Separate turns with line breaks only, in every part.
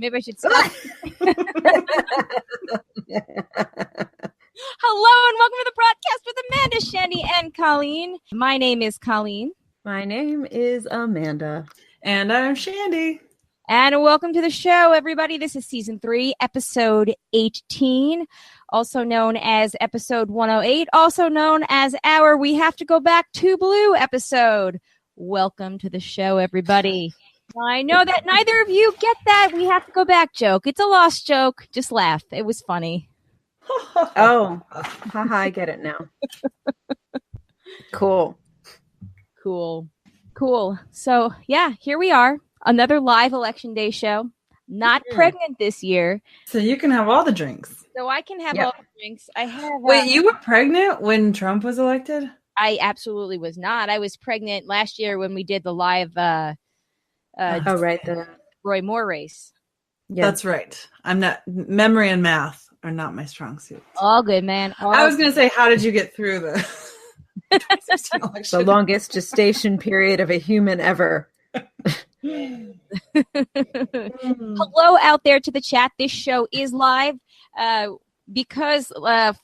Maybe I should stop. Hello and welcome to the broadcast with Amanda, Shandy, and Colleen. My name is Colleen.
My name is Amanda.
And I'm Shandy.
And welcome to the show, everybody. This is Season 3, Episode 18, also known as Episode 108, also known as our We Have to Go Back to Blue episode. Welcome to the show, everybody. I know that neither of you get that We Have to Go Back joke. It's a lost joke. Just laugh. It was funny.
Oh, haha, I get it now. Cool.
So, yeah, here we are. Another live Election Day show. Not pregnant this year.
So you can have all the drinks.
So I can have all the drinks. I have.
Wait, you were pregnant when Trump was elected?
I absolutely was not. I was pregnant last year when we did the live the Roy Moore race.
Yeah.
That's right. I'm not. Memory and math are not my strong suit.
All good, man.
I was going to say, how did you get through the 2016 election?
The longest gestation period of a human ever.
Hello out there to the chat. This show is live because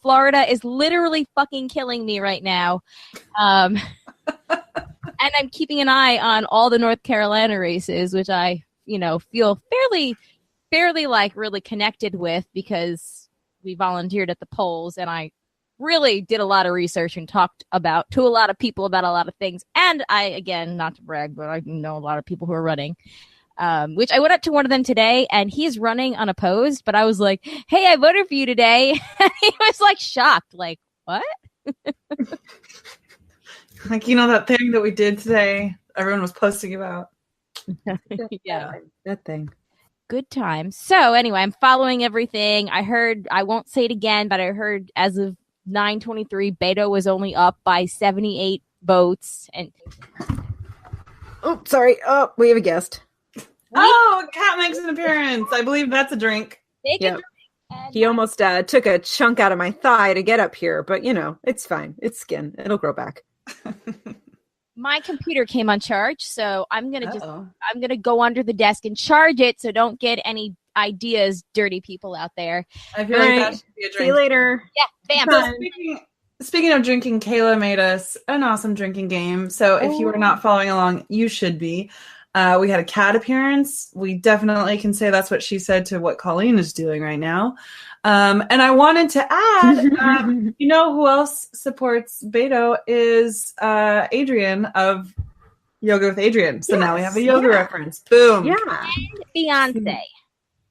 Florida is literally fucking killing me right now. And I'm keeping an eye on all the North Carolina races, which I, feel fairly like really connected with because we volunteered at the polls and I really did a lot of research and talked to a lot of people about a lot of things. And I, again, not to brag, but I know a lot of people who are running, which I went up to one of them today and he's running unopposed, but I was like, hey, I voted for you today. And he was like shocked, like, what?
Like, that thing that we did today, everyone was posting about.
Yeah.
That thing.
Good time. So anyway, I'm following everything. I heard, I won't say it again, but I heard as of 9:23, Beto was only up by 78 votes. And
oh, sorry. Oh, we have a guest.
Oh, a cat makes an appearance. I believe that's a drink.
Take a drink.
He almost took a chunk out of my thigh to get up here, but it's fine. It's skin. It'll grow back.
My computer came uncharged, so I'm gonna go under the desk and charge it. So don't get any ideas, dirty people out there.
I feel like that should be a drink.
See you later.
Yeah, bam.
So speaking of drinking, Kayla made us an awesome drinking game. So if you are not following along, you should be. We had a cat appearance. We definitely can say that's what she said to what Colleen is doing right now. And I wanted to add, who else supports Beto is Adrian of Yoga with Adrian. So now we have a yoga reference. Boom.
Yeah.
And Beyonce.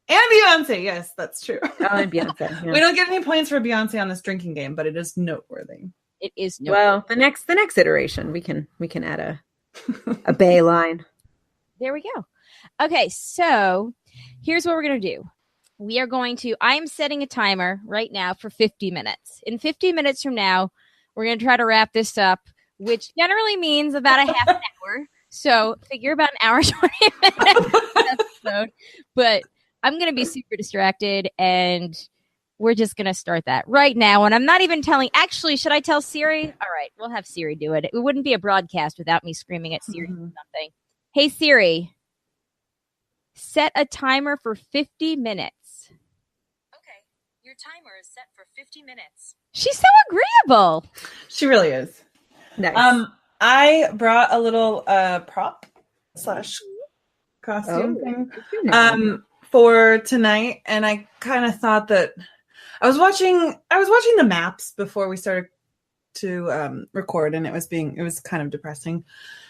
And Beyonce. Yes, that's true.
Oh, and Beyonce. Yeah.
We don't get any points for Beyonce on this drinking game, but it is noteworthy.
It is noteworthy.
Well, the next iteration, we can add a bay line.
There we go. Okay, so here's what we're going to do. I'm setting a timer right now for 50 minutes. In 50 minutes from now, we're going to try to wrap this up, which generally means about a half an hour. So figure about an hour, 20 minutes episode. But I'm going to be super distracted, and we're just going to start that right now. And I'm not even actually, should I tell Siri? All right, we'll have Siri do it. It wouldn't be a broadcast without me screaming at Siri or something. Hey, Siri, set a timer for 50 minutes.
Okay, your timer is set for 50 minutes.
She's so agreeable.
She really is.
Nice.
I brought a little prop / costume thing for tonight, and I kind of thought that I was watching the maps before we started to record, and it was kind of depressing.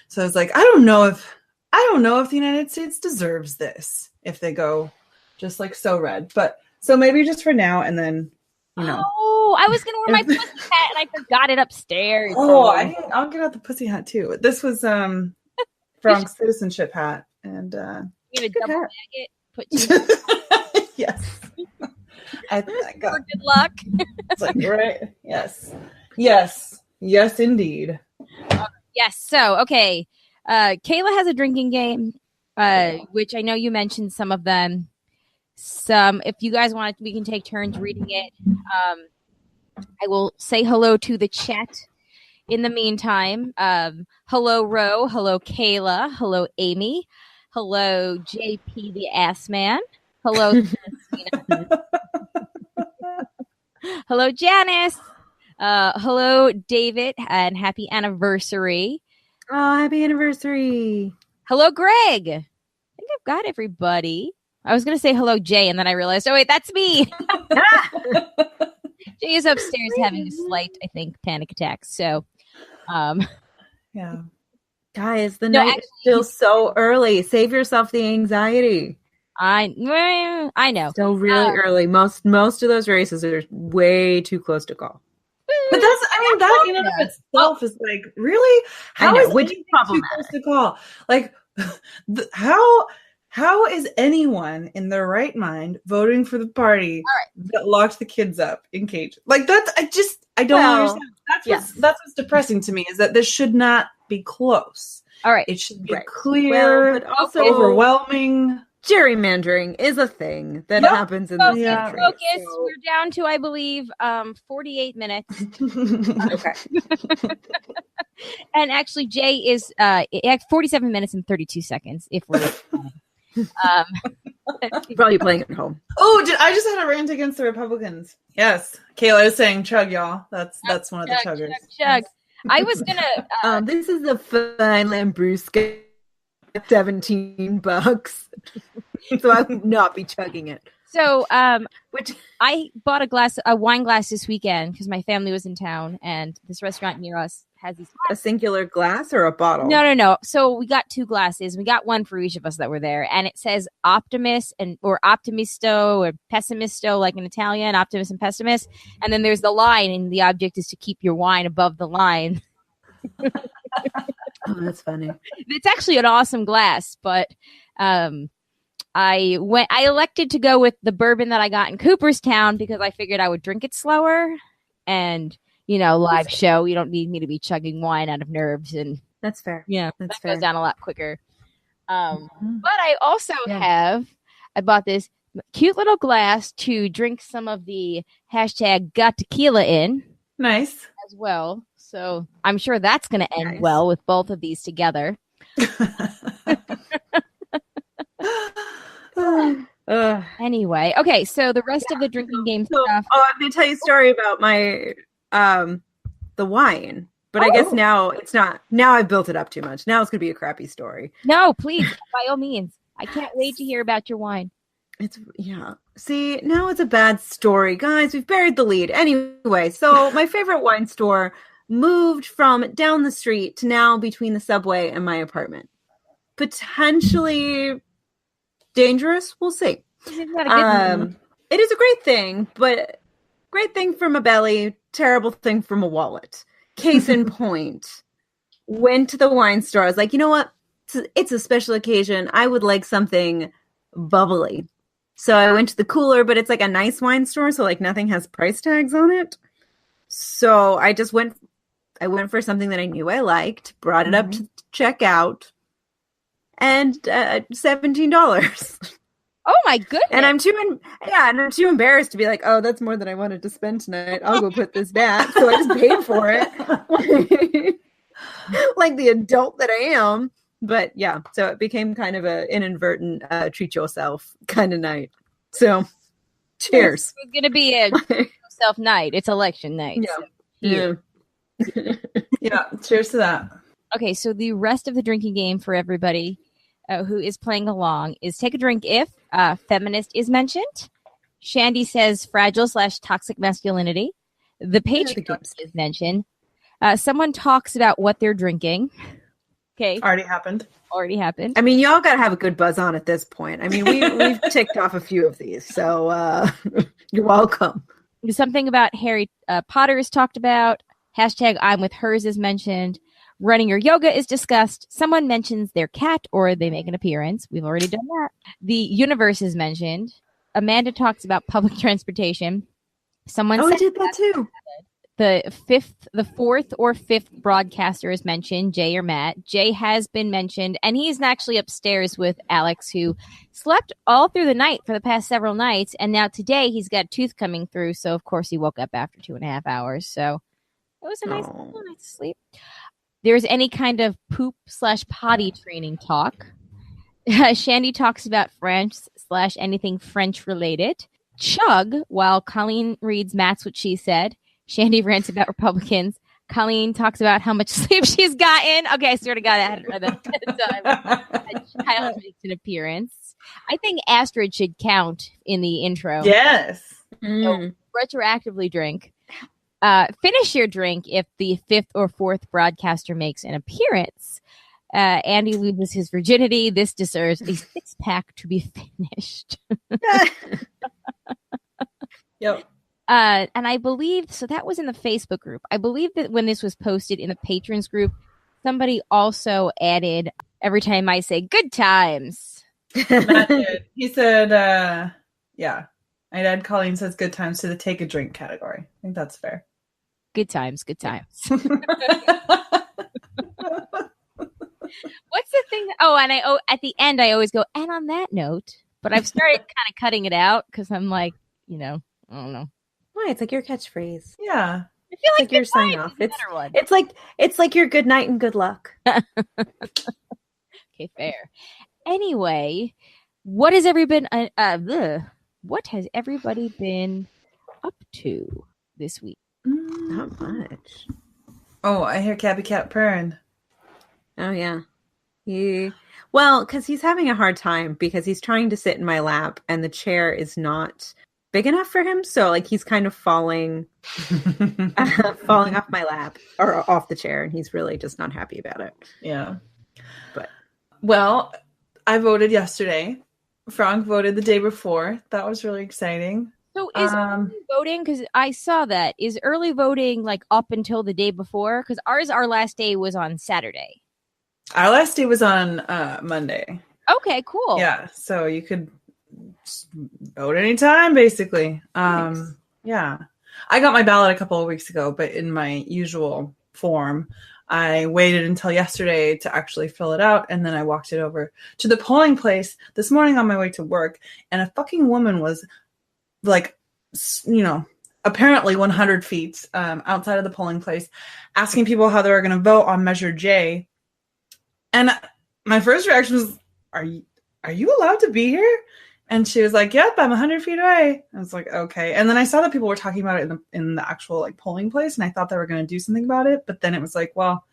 So I was like, I don't know if the United States deserves this if they go just like so red. But so maybe just for now, and then
Oh, I was gonna wear my pussy hat and I forgot it upstairs.
Oh, I'll get out the pussy hat too. This was Frank's citizenship hat, and
you gonna double bag it? Put two.
Yes. I got
good luck.
It's like right. Yes, indeed.
Yes. So okay. Kayla has a drinking game, which I know you mentioned some of them. Some, if you guys want, we can take turns reading it. I will say hello to the chat in the meantime. Hello, Ro. Hello, Kayla. Hello, Amy. Hello, JP the Ass Man. Hello, Christina. Hello, Janice. Hello, David, and happy anniversary.
Oh, happy anniversary.
Hello, Greg. I think I've got everybody. I was going to say hello, Jay, and then I realized, oh, wait, that's me. Jay is upstairs having a slight, I think, panic attack. So,
Yeah.
Guys, the
No,
night is still so early. Save yourself the anxiety.
I know.
Still really early. Most of those races are way too close to call.
But that in and of itself is like, really?
I know,
Is
which is
anything too
problematic.
close to call? Like, how is anyone in their right mind voting for the party that locked the kids up in cages? Like, I don't understand. That's what's depressing to me, is that this should not be close.
All right.
It should be clear,
but also
overwhelming.
Gerrymandering is a thing that happens in this country.
Focus.
So-
We're down to, I believe, 48 minutes.
Okay.
And actually, Jay is 47 minutes and 32 seconds. If we're
Probably playing at home.
Oh, I just had a rant against the Republicans. Yes, Kayla is saying chug, y'all. That's one of the chuggers.
Chug. I was gonna.
This is a fine Lambrusco, $17, so I would not be chugging it.
So,
Which
I bought a wine glass this weekend because my family was in town, and this restaurant near us has these.
a singular glass or a bottle?
No. So we got 2 glasses. We got one for each of us that were there, and it says Optimus or Optimisto or Pessimisto, like in Italian, Optimus and Pessimist. And then there's the line, and the object is to keep your wine above the line.
Oh, that's funny.
It's actually an awesome glass, but I elected to go with the bourbon that I got in Cooperstown because I figured I would drink it slower, and live show, you don't need me to be chugging wine out of nerves, and
That's fair.
yeah,
That's
that
fair.
goes down a lot quicker. But I also I bought this cute little glass to drink some of the hashtag got tequila in
Nice.
as well. So I'm sure that's going to end
Nice.
well with both of these together. Anyway, okay, so the rest of the drinking game
So,
stuff.
I'm going to tell you a story about my the wine. But I guess now it's not. Now I've built it up too much. Now it's going to be a crappy story.
No, please, by all means. I can't wait to hear about your wine.
See, now it's a bad story. Guys, we've buried the lead. Anyway, so my favorite wine store moved from down the street to now between the subway and my apartment. Potentially dangerous. We'll see.
Isn't that a good one?
It is a great thing, but great thing from a belly, terrible thing from a wallet. Case in point, went to the wine store. I was like, you know what? It's a special occasion. I would like something bubbly. So I went to the cooler, but it's like a nice wine store, so like nothing has price tags on it. So I just went for something that I knew I liked, brought it up to check out, and $17.
Oh my goodness!
And I'm too embarrassed to be like, oh, that's more than I wanted to spend tonight. I'll go put this back. So I just paid for it, like the adult that I am. But yeah, so it became kind of an inadvertent treat yourself kind of night. So, cheers.
It's going to be a self night. It's election night.
Yeah.
Yeah. Cheers to that.
Okay, so the rest of the drinking game for everybody who is playing along is take a drink if feminist is mentioned. Shandy says fragile/toxic masculinity. The patriarchy is mentioned. Someone talks about what they're drinking. Okay.
Already happened.
I mean, y'all got to have a good buzz on at this point. I mean, we've ticked off a few of these, so you're welcome.
Something about Harry Potter is talked about. Hashtag I'm with hers is mentioned. Running or yoga is discussed. Someone mentions their cat or they make an appearance. We've already done that. The universe is mentioned. Amanda talks about public transportation. Someone
I
said
did that too.
The fourth or fifth broadcaster is mentioned, Jay or Matt. Jay has been mentioned, and he's actually upstairs with Alex, who slept all through the night for the past several nights, and now today he's got a tooth coming through, so of course he woke up after 2.5 hours. So it was a nice night's sleep. There's any kind of poop/potty training talk. Shandy talks about French / anything French related. Chug, while Colleen reads Matt's What She Said. Shandy rants about Republicans. Colleen talks about how much sleep she's gotten. Okay, I swear to God, I hadn't read that time. A child makes an appearance. I think Astrid should count in the intro.
Yes.
So, retroactively drink. Finish your drink if the 5th or 4th broadcaster makes an appearance. Andy loses his virginity. This deserves a 6-pack to be finished.
Yep.
And I believe, so that was in the Facebook group. I believe that when this was posted in the patrons group, somebody also added, every time I say good times.
Matt did. He said, yeah. My dad Colleen says good times to the take a drink category. I think that's fair.
Good times, good times. What's the thing? And at the end, I always go, and on that note, but I've started kind of cutting it out because I'm like, I don't know.
Why? It's like your catchphrase.
Yeah.
I feel
like your sign off. It's like your good night and good luck.
Okay, fair. Anyway, what has everybody been up to this week?
Not much.
Oh, I hear Cabby Cat purring.
Oh yeah. Because he's having a hard time because he's trying to sit in my lap and the chair is not big enough for him. So like he's kind of falling off my lap or off the chair, and he's really just not happy about it.
Yeah.
But
I voted yesterday. Frank voted the day before. That was really exciting.
So is early voting, because I saw that, is early voting like up until the day before? Because our last day was on Saturday.
Our last day was on Monday.
Okay, cool.
Yeah, so you could vote anytime, basically.
Nice.
Yeah. I got my ballot a couple of weeks ago, but in my usual form, I waited until yesterday to actually fill it out, and then I walked it over to the polling place this morning on my way to work, and a fucking woman was like, apparently 100 feet outside of the polling place, asking people how they were going to vote on Measure J. And my first reaction was, are you allowed to be here? And she was like, yep, I'm 100 feet away. I was like, okay. And then I saw that people were talking about it in the actual like polling place, and I thought they were going to do something about it. But then it was like, well,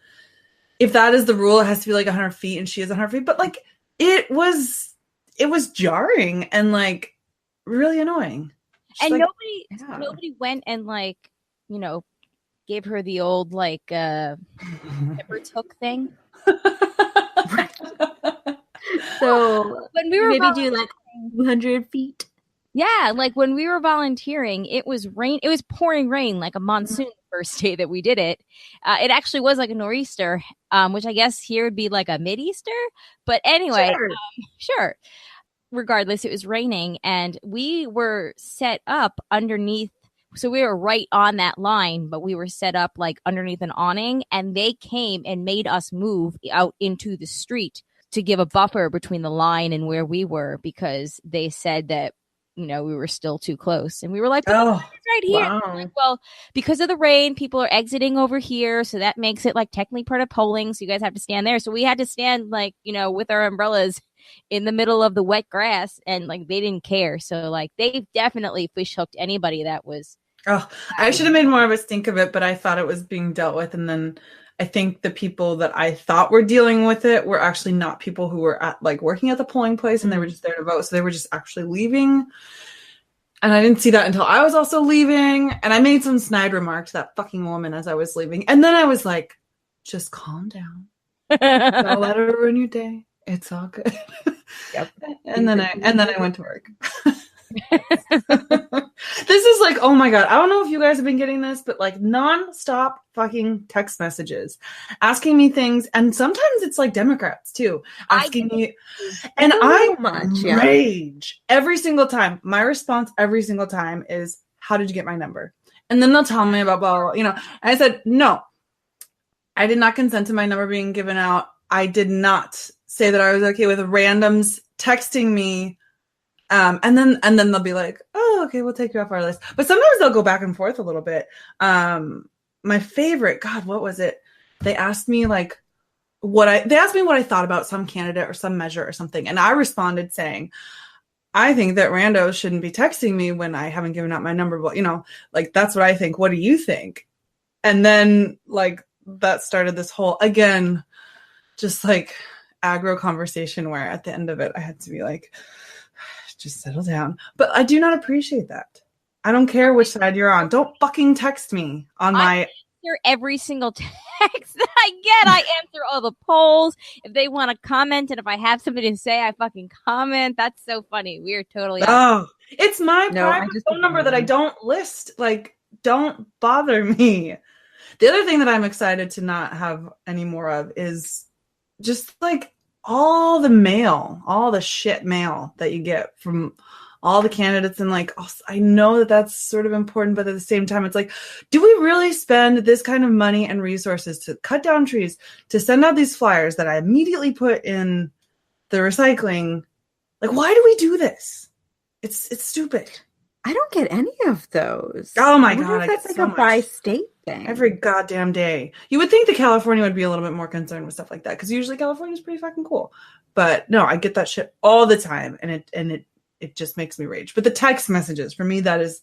if that is the rule, it has to be like 100 feet, and she is 100 feet. But like, it was jarring and like really annoying.
And
like,
nobody went and like, gave her the old like Pepper's hook thing.
So
when we were
maybe do like 200 feet.
Yeah, like when we were volunteering, it was pouring rain like a monsoon the first day that we did it. It actually was like a nor'easter, which I guess here would be like a mid-easter. But anyway, sure. Regardless, it was raining, and we were set up underneath. So we were right on that line, but we were set up like underneath an awning, and they came and made us move out into the street to give a buffer between the line and where we were, because they said that, we were still too close. And we were like, oh, it's right here.
Wow.
Like, well, because of the rain, people are exiting over here. So that makes it like technically part of polling. So you guys have to stand there. So we had to stand like, with our umbrellas in the middle of the wet grass, and like they didn't care. So like they definitely fish hooked anybody that was.
Oh, I should have made more of a stink of it, but I thought it was being dealt with. And then I think the people that I thought were dealing with it were actually not people who were working at the polling place, and they were just there to vote. So they were just actually leaving. And I didn't see that until I was also leaving. And I made some snide remark to that fucking woman as I was leaving. And then I was like, just calm down. Don't let her ruin your day. It's all good.
Yep.
And then I went to work. This is like, oh my God, I don't know if you guys have been getting this, but like non-stop fucking text messages asking me things, and sometimes it's like Democrats too asking me, and I rage every single time. My response every single time is, how did you get my number? And then they'll tell me about blah, blah, blah, and I said, no, I did not consent to my number being given out. I did not say that I was okay with randoms texting me. And then they'll be like, oh, okay, we'll take you off our list. But sometimes they'll go back and forth a little bit. My favorite, God, what was it? They asked me like, they asked me what I thought about some candidate or some measure or something. And I responded saying, I think that randos shouldn't be texting me when I haven't given out my number. But, like, that's what I think. What do you think? And then, like, that started this whole, again, just like aggro conversation where at the end of it, I had to be like, just settle down. But I do not appreciate that. I don't care which side you're on. Don't fucking text me on my...
answer every single text that I get. I answer all the polls. If they want to comment, and if I have something to say, I fucking comment. That's so funny. We are totally...
it's my private phone number that I don't list. Like, don't bother me. The other thing that I'm excited to not have any more of is just like all the mail, all the shit mail that you get from all the candidates. And like, I know that that's sort of important, but at the same time, it's like, do we really spend this kind of money and resources to cut down trees, to send out these flyers that I immediately put in the recycling? Like, why do we do this? It's stupid.
I don't get any of those.
Oh my God.
If that's like a bi-state thing.
Every goddamn day. You would think that California would be a little bit more concerned with stuff like that, because usually California is pretty fucking cool. But no, I get that shit all the time, and it just makes me rage. But the text messages, for me, that is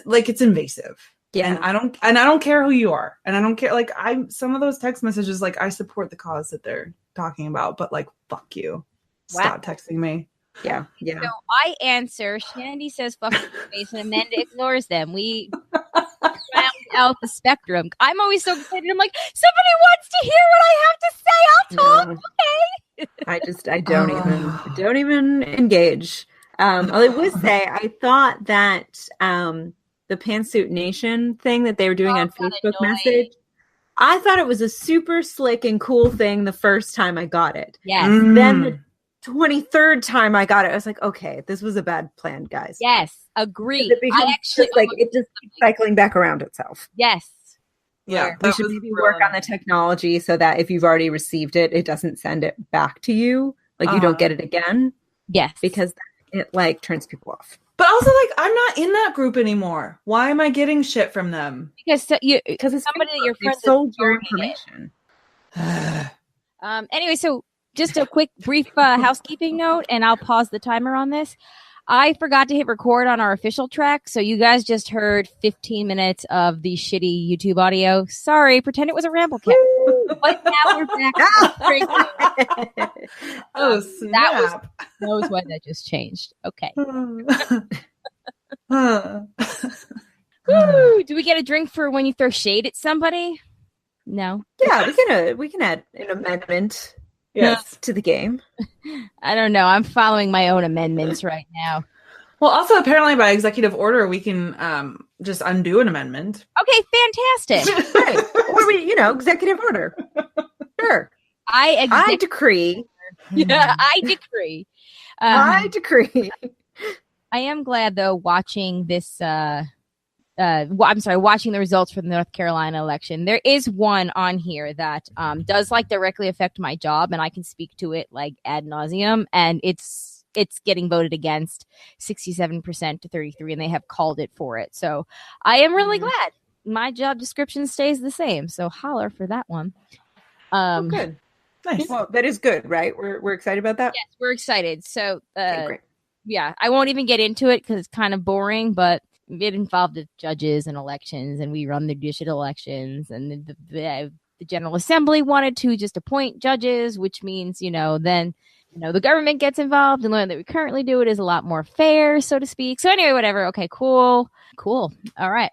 like, it's invasive. Yeah. And I don't care who you are. And I don't care, like, some of those text messages, like, I support the cause that they're talking about, but like, fuck you. Stop texting me.
Yeah.
So I answer. Shandy says fuck your face, and Amanda ignores them. We round out the spectrum. I'm always so excited. I'm like, somebody wants to hear what I have to say. I'll talk. Okay.
I don't even engage. I would say I thought that the Pantsuit Nation thing that they were doing on Facebook Message, I thought it was a super slick and cool thing the first time I got it.
Yes.
Then the 23rd time I got it, I was like, okay, this was a bad plan, guys.
Yes, agreed.
It just keeps cycling back around itself.
Yes.
Yeah, we should maybe work on the technology so that if you've already received it, it doesn't send it back to you. Like, you don't get it again.
Yes.
Because it, like, turns people off.
But also, like, I'm not in that group anymore. Why am I getting shit from them?
Because it's
somebody that your friends
sold your information.
Anyway, so just a quick, brief housekeeping note, and I'll pause the timer on this. I forgot to hit record on our official track, so you guys just heard 15 minutes of the shitty YouTube audio. Sorry, pretend it was a Ramblecast. But now we're back.
Oh, snap.
That was why that just changed. Okay. Woo! Do we get a drink for when you throw shade at somebody? No.
Yeah, we can add an amendment. Yes, to the game.
I don't know. I'm following my own amendments right now.
Well, also, apparently by executive order, we can just undo an amendment.
Okay, fantastic.
Right. Or executive order. Sure. I decree.
Yeah, I decree.
I decree.
I am glad, though, watching this... watching the results for the North Carolina election. There is one on here that does like directly affect my job, and I can speak to it like ad nauseum, and it's getting voted against 67% to 33%, and they have called it for it. So I am really glad my job description stays the same. So holler for that one.
Good. Nice. Well, that is good, right? We're excited about that?
Yes, we're excited. So
okay, great.
Yeah, I won't even get into it because it's kind of boring, but it involved the judges and elections, and we run the judicial elections, and the General Assembly wanted to just appoint judges, which means, then the government gets involved, and the way that we currently do it is a lot more fair, so to speak. So anyway, whatever. Okay, cool. All right.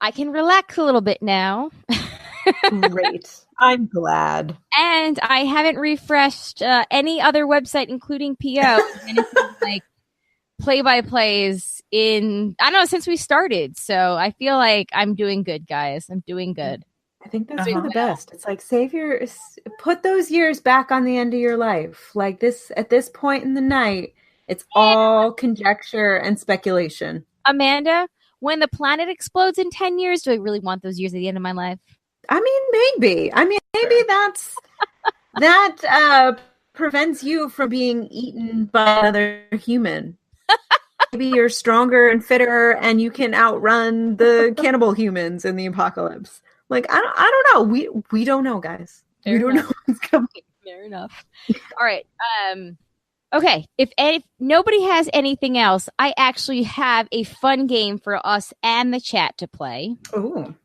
I can relax a little bit now.
Great. I'm glad.
And I haven't refreshed any other website, including PO, anything like play-by-plays since we started. So I feel like I'm doing good, guys. I'm doing good.
I think that's for the best. It's like put those years back on the end of your life. Like this, at this point in the night, it's all conjecture and speculation.
Amanda, when the planet explodes in 10 years, do I really want those years at the end of my life?
I mean, maybe. Maybe that prevents you from being eaten by another human. Maybe you're stronger and fitter, and you can outrun the cannibal humans in the apocalypse. Like, I don't know. We don't know, guys. We don't know what's coming.
Fair enough. All right. Okay. If nobody has anything else, I actually have a fun game for us and the chat to play.
Ooh.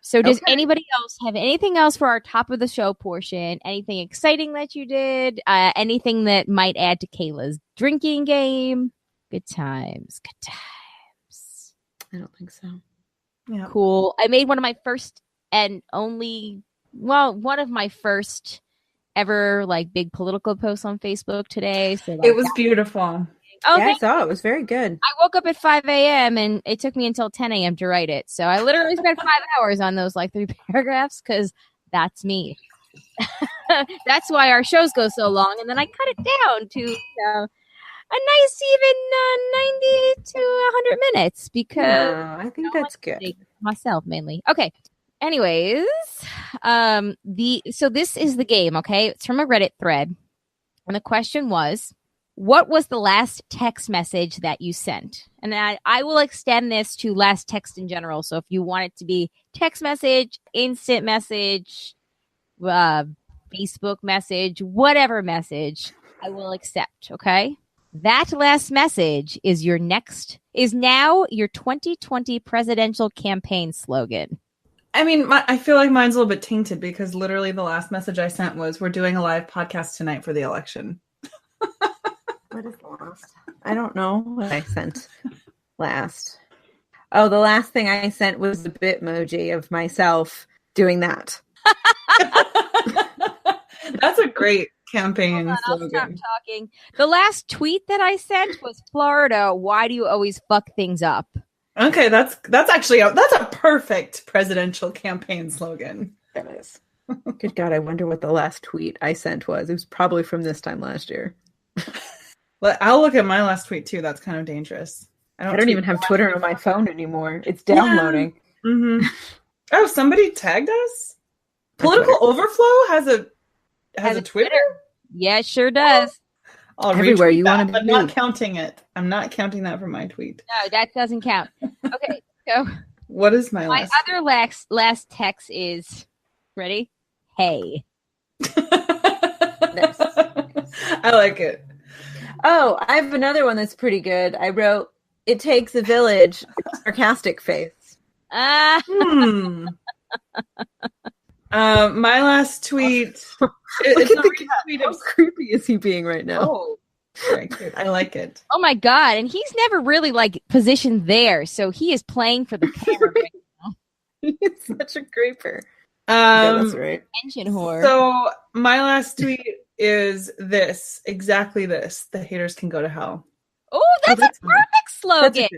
So does anybody else have anything else for our top of the show portion? Anything exciting that you did? Anything that might add to Kayla's drinking game? Good times. Good times.
I don't think so.
Yeah.
Cool. I made one of my first and only, one of my first ever like big political posts on Facebook today. So
It was beautiful.
Oh,
yeah, I saw it. It was very good.
I woke up at 5 a.m. and it took me until 10 a.m. to write it. So I literally spent 5 hours on those like 3 paragraphs because that's me. That's why our shows go so long. And then I cut it down to a nice even 90 to 100 minutes because
I think that's good.
Myself mainly. Okay. Anyways, so this is the game, okay? It's from a Reddit thread. And the question was, what was the last text message that you sent? And I will extend this to last text in general. So if you want it to be text message, instant message, Facebook message, whatever message, I will accept, okay? That last message is now your 2020 presidential campaign slogan.
I mean, I feel like mine's a little bit tainted because literally the last message I sent was, we're doing a live podcast tonight for the election.
What is the last? I don't know what I sent last. Oh, the last thing I sent was the Bitmoji of myself doing that.
That's a great campaign slogan.
I'll stop talking. The last tweet that I sent was Florida. Why do you always fuck things up?
Okay, that's actually that's a perfect presidential campaign slogan.
That is. Good God, I wonder what the last tweet I sent was. It was probably from this time last year.
I'll look at my last tweet too. That's kind of dangerous.
I don't even have Twitter on my phone anymore. It's downloading.
Yeah. Mm-hmm. Oh, somebody tagged us? Political Overflow has a Twitter?
Yeah, it sure does.
I'll
everywhere you
want
to be.
But not counting it. I'm not counting that for my tweet.
No, that doesn't count. Okay, so
what is my last?
My other last text is ready. Hey.
Nice.
I like it.
Oh, I have another one that's pretty good. I wrote, "It takes a village," sarcastic face.
My last tweet.
Look at the tweet. How creepy is he being right now?
Oh, very cute. I like it.
Oh my God! And he's never really like positioned there, so he is playing for the camera right now.
He's such a creeper. Yeah, that's right.
Engine whore.
So my last tweet is exactly this. The haters can go to hell.
Oh, that's a perfect slogan.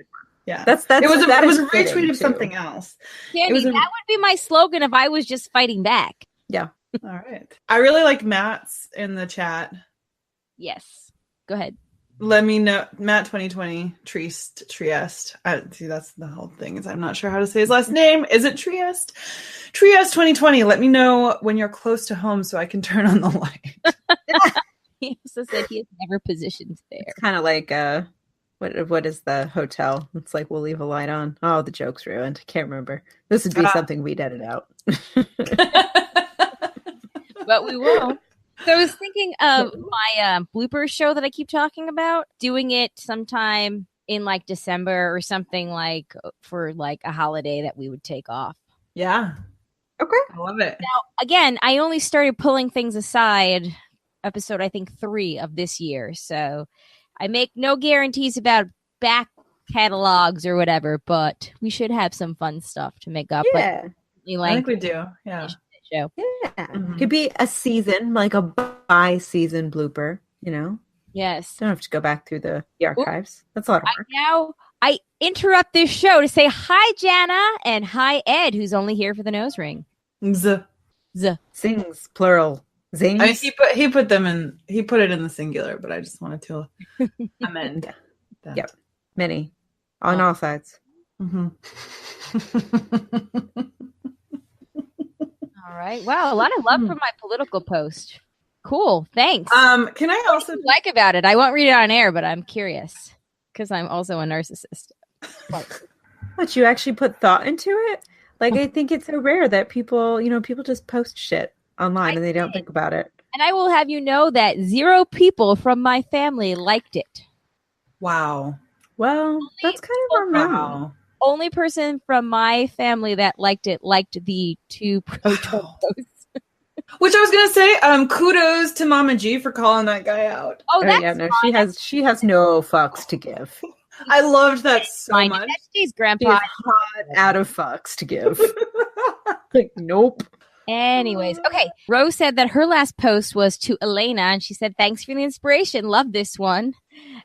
Yeah,
that's
it was a
retweet
of something else.
Candy, that would be my slogan if I was just fighting back.
Yeah.
All right. I really like Matt's in the chat.
Yes. Go ahead.
Let me know, Matt 2020 Trieste. See, that's the whole thing. Is I'm not sure how to say his last name. Is it Trieste? Trieste 2020. Let me know when you're close to home so I can turn on the light.
He also said he has never positioned there.
It's kind of like what is the hotel? It's like, we'll leave a light on. Oh, the joke's ruined. Can't remember. This would be something we'd edit out.
But we won't. So I was thinking of my blooper show that I keep talking about, doing it sometime in like December or something, like for like a holiday that we would take off.
Yeah.
Okay.
I love it.
Now, again, I only started pulling things aside episode, I think 3 of this year. So I make no guarantees about back catalogs or whateber, but we should have some fun stuff to make up.
Yeah.
I think we do. Yeah.
Show. Yeah. Mm-hmm. Could be a season, like a bi-season blooper, you know?
Yes.
Don't have to go back through the archives. That's a lot of work.
I interrupt this show to say hi, Jana, and hi, Ed, who's only here for the nose ring.
Z.
Sings, plural. Zings.
I mean, he put it in the singular, but I just wanted to amend that.
Yep. Many. On all sides.
Mm-hmm.
All right. Wow, a lot of love for my political post. Cool. Thanks.
Can I also
like about it? I won't read it on air, but I'm curious because I'm also a narcissist.
But you actually put thought into it? Like, I think it's so rare that people just post shit. online and they don't think about it.
And I will have you know that 0 people from my family liked it.
Wow.
Well, that's kind of remarkable.
Wow.
Only person from my family that liked the 2 pro-Trump posts.
Which I was gonna say, kudos to Mama G for calling that guy out.
Oh, that's
yeah, no,
fine.
she has no fucks to give.
I loved that so
Fine.
much.
That's
She
Grandpa.
is hot out of fucks to give. Like, nope.
Anyways, okay. Rose said that her last post was to Elena, and she said, "Thanks for the inspiration. Love this one."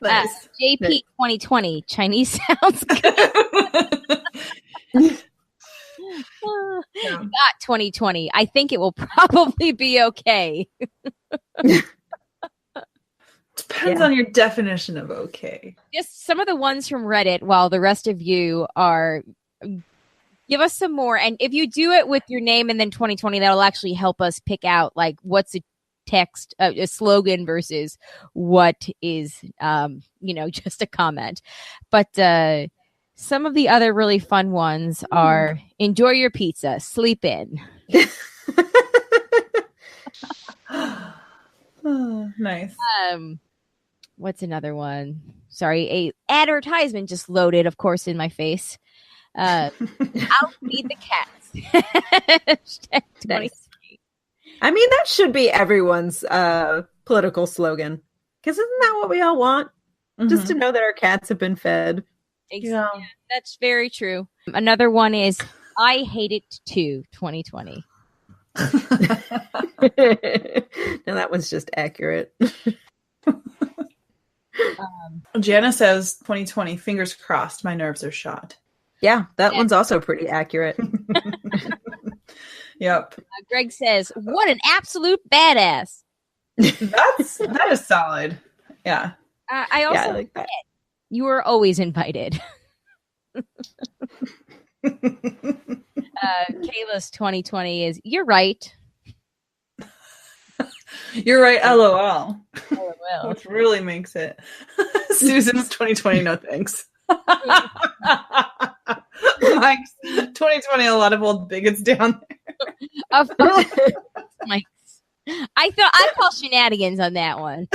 Nice.
JP 2020 Chinese sounds good. Not 2020. I think it will probably be okay.
Depends on your definition of okay.
Just some of the ones from Reddit, while the rest of you are. Give us some more, and if you do it with your name and then 2020, that'll actually help us pick out like what's a text, a slogan versus what is, just a comment. But some of the other really fun ones are enjoy your pizza, sleep in.
Nice.
What's another one? Sorry, a advertisement just loaded, of course, in my face. I'll feed the cats.
Nice. I mean, that should be everyone's political slogan. Because isn't that what we all want? Mm-hmm. Just to know that our cats have been fed.
Yeah, that's very true. Another one is I hate it too, 2020.
No, that was just accurate.
Jana says 2020, fingers crossed, my nerves are shot.
Yeah, that one's also pretty accurate.
Yep.
Greg says, what an absolute badass.
That is solid. Yeah.
I also
like that.
You are always invited. Kayla's 2020 is, you're right.
You're right, LOL.
LOL.
Which really makes it. Susan's 2020, no thanks. Mike's 2020, a lot of old bigots down there.
Mike's. I'd call shenanigans on that one.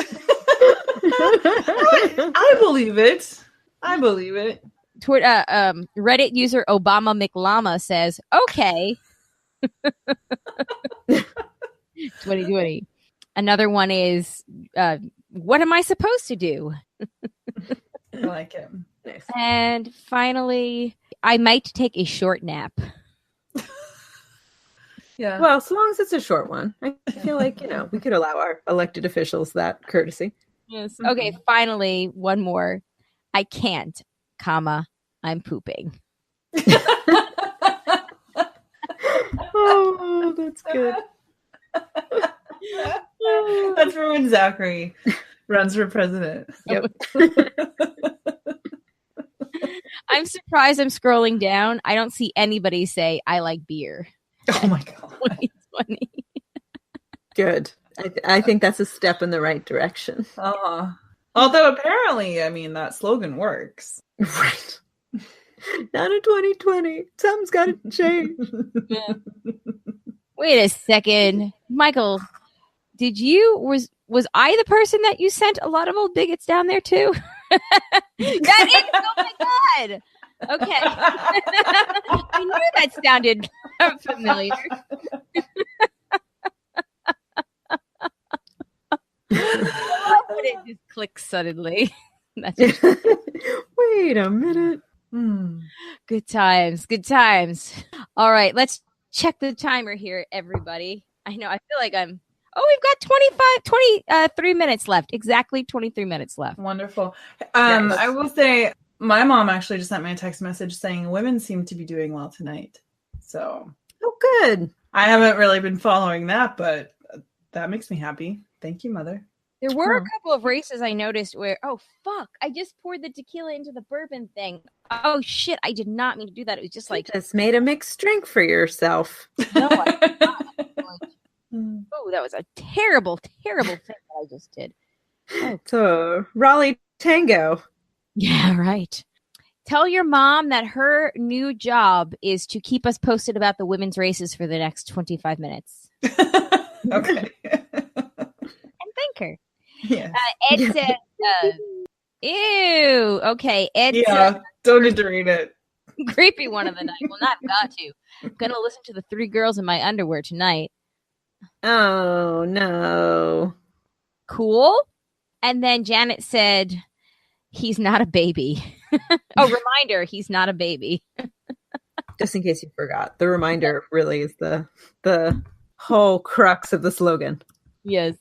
I believe it. I believe it.
Reddit user Obama McLama says, okay. 2020. Another one is, what am I supposed to do?
I like it.
Nice.
And finally, I might take a short nap.
Yeah.
Well, so long as it's a short one. I feel like, we could allow our elected officials that courtesy.
Yes. Okay, finally, one more. I can't, I'm pooping.
Oh, that's good.
That's for when Zachary runs for president.
Yep.
I'm surprised I'm scrolling down. I don't see anybody say, I like beer.
Oh my God.
2020.
Good. I think that's a step in the right direction.
Although apparently, that slogan works.
Right. Not in 2020. Something's got to change.
Yeah. Wait a second. Michael, was I the person that you sent a lot of old bigots down there too? That is, oh my God. Okay. I knew that sounded familiar. But it just clicks suddenly.
Wait a minute.
Good times. Good times. All right. Let's check the timer here, everybody. I know. I feel like we've got 23 minutes left. Exactly 23 minutes left.
Wonderful. I will say my mom actually just sent me a text message saying women seem to be doing well tonight. So.
Oh, good.
I haven't really been following that, but that makes me happy. Thank you, Mother.
There were a couple of races I noticed where, oh, fuck, I just poured the tequila into the bourbon thing. Oh, shit, I did not mean to do that. It was just like...
You just made a mixed drink for yourself.
No, I did not. Oh, that was a terrible, terrible thing that I just did.
Oh. So, Raleigh Tango.
Yeah, right. Tell your mom that her new job is to keep us posted about the women's races for the next 25 minutes.
Okay.
And thank her.
Yes.
Ed said, ew. Okay, Ed said,
Yeah. Don't need to read it.
creepy one of the night. Well, not got to. Gonna listen to the 3 girls in my underwear tonight.
Oh no.
Cool. And then Janet said, he's not a baby. Oh, reminder, he's not a baby.
Just in case you forgot, the reminder really is the whole crux of the slogan.
Yes.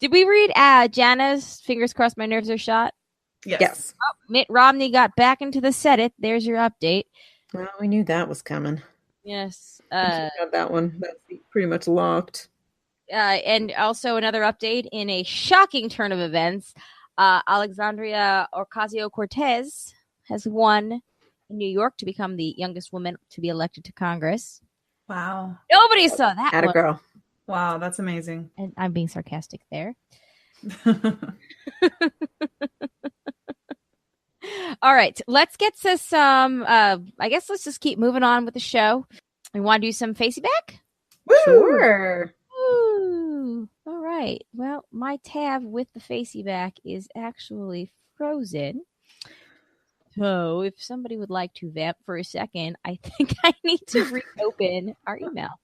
Did we read Jana's "Fingers crossed my nerves are shot"?
Yes.
Oh, Mitt Romney got back into the Senate. There's your update.
Well, we knew that was coming.
Yes.
Got that one. That's pretty much locked.
And also another update in a shocking turn of events. Alexandria Ocasio-Cortez has won in New York to become the youngest woman to be elected to Congress.
Wow.
Nobody saw that
Atta
one.
girl.
Wow, that's amazing.
And I'm being sarcastic there. All right, let's get to some. I guess let's just keep moving on with the show. We want to do some facey back.
Sure.
Ooh. All right. Well, my tab with the facey back is actually frozen. So if somebody would like to vamp for a second, I think I need to reopen our email.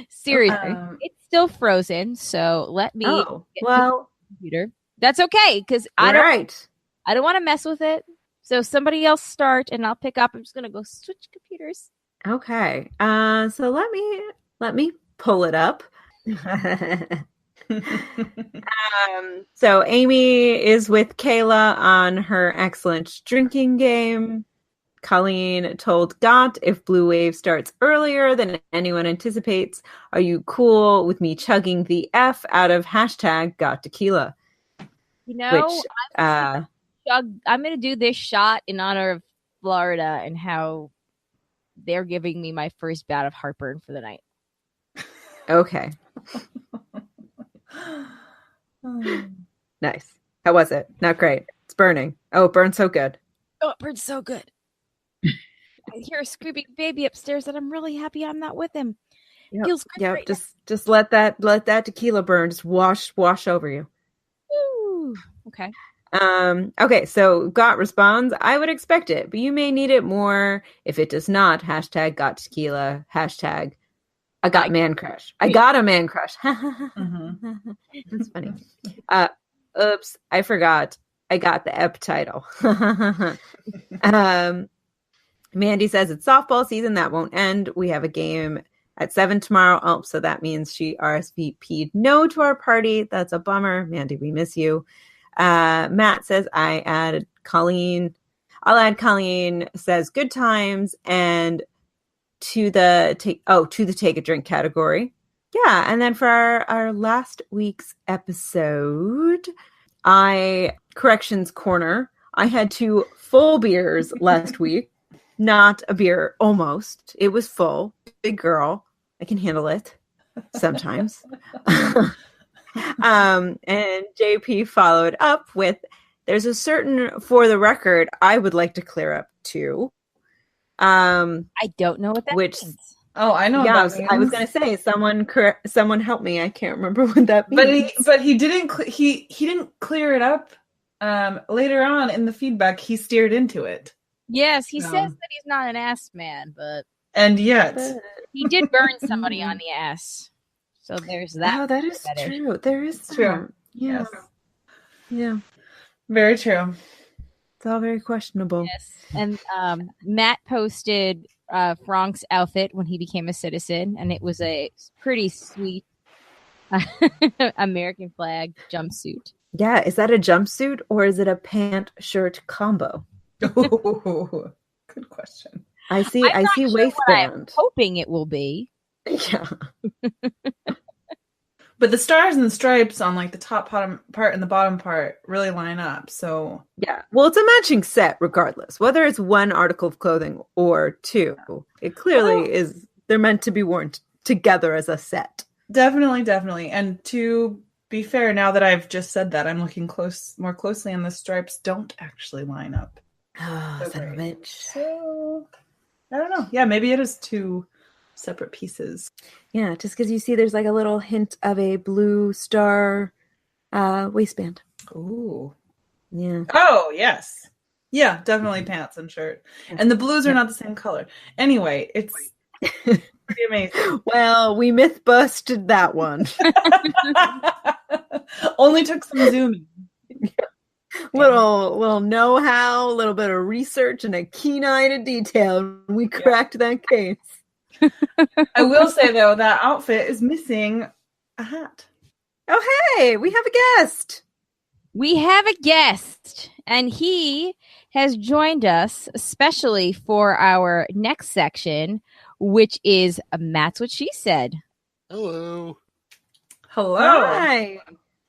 Seriously, it's still frozen. So let me get to the computer. That's okay because I don't want to mess with it. So somebody else start, and I'll pick up. I'm just gonna go switch computers.
Okay. So let me pull it up. So Amy is with Kayla on her excellent drinking game. Colleen told Gott, if Blue Wave starts earlier than anyone anticipates, are you cool with me chugging the F out of hashtag Got Tequila?
You know,
which,
I'm going to do this shot in honor of Florida and how they're giving me my first bout of heartburn for the night.
Okay. Nice. How was it? Not great. It's burning. Oh, it burns so good.
Oh, it burns so good. I hear a screaming baby upstairs and I'm really happy I'm not with him.
Yep.
Feels good.
Yep.
Right
just let that tequila burn. Just wash over you.
Ooh. Okay.
Okay, so Got responds, I would expect it, but you may need it more if it does not. Hashtag Got Tequila. Hashtag I got man crush. I got a man crush. That's funny. Oops, I forgot. I got the EP title. Mandy says it's softball season. That won't end. We have a game at 7 tomorrow. Oh, so that means she RSVP'd no to our party. That's a bummer. Mandy, we miss you. Matt says I added Colleen. I'll add Colleen says good times and to the take a drink category. Yeah, and then for our last week's episode, corrections corner. I had 2 full beers last week. Not a beer, almost. It was full. Big girl. I can handle it sometimes. And JP followed up with, there's a certain, for the record, I would like to clear up too.
I don't know what that means.
Oh, I know.
Yeah,
what that means.
I was going to say, someone help me. I can't remember what that means.
But he didn't. He didn't clear it up. Later on in the feedback, he steered into it.
Yes, he says that he's not an ass man,
and yet
he did burn somebody on the ass. So there's that.
Oh, that is true. There is true.
Yes.
Yeah.
Very true.
It's all very questionable.
Yes. And Matt posted Frank's outfit when he became a citizen, and it was a pretty sweet American flag jumpsuit.
Yeah, is that a jumpsuit or is it a pant shirt combo?
Oh, good question.
I see
sure
waistband.
I'm hoping it will be.
Yeah.
But the stars and the stripes on like the top part and the bottom part really line up. So
yeah. Well, it's a matching set regardless. Whether it's one article of clothing or 2, it closely is they're meant to be worn together as a set.
Definitely. And to be fair, now that I've just said that, I'm looking more closely and the stripes don't actually line up.
Oh, son of a bitch.
So I don't know. Yeah, maybe it is 2 separate pieces.
Yeah, just because you see there's like a little hint of a blue star waistband.
Ooh.
Yeah.
Oh, yes. Yeah, definitely pants and shirt. And the blues are not the same color. Anyway, it's pretty amazing.
Well, we myth busted that one.
Only took some zooming.
Little know-how, a little bit of research, and a keen eye to detail. We cracked that case.
I will say, though, that outfit is missing a hat.
Oh, hey, we have a guest.
We have a guest, and he has joined us especially for our next section, which is Matt's What She Said.
Hello.
Hello.
Hi.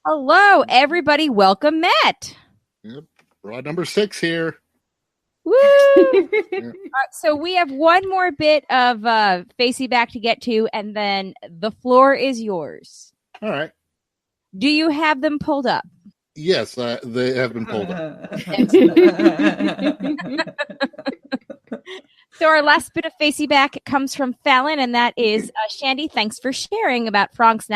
Hello, everybody. Welcome, Matt.
Yep. Rod number 6 here.
Woo! So we have one more bit of Facey Back to get to, and then the floor is yours.
All right.
Do you have them pulled up?
Yes, they have been pulled up.
So our last bit of Facey Back comes from Fallon, and that is, Shandy, thanks for sharing about Frank's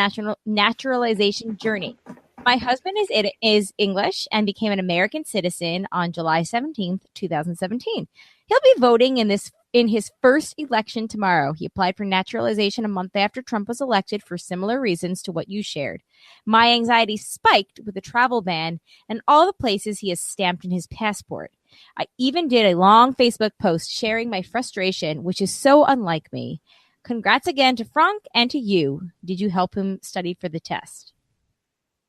naturalization journey. My husband is English and became an American citizen on July 17th, 2017. He'll be voting in his first election tomorrow. He applied for naturalization a month after Trump was elected for similar reasons to what you shared. My anxiety spiked with the travel ban and all the places he has stamped in his passport. I even did a long Facebook post sharing my frustration, which is so unlike me. Congrats again to Frank and to you. Did you help him study for the test?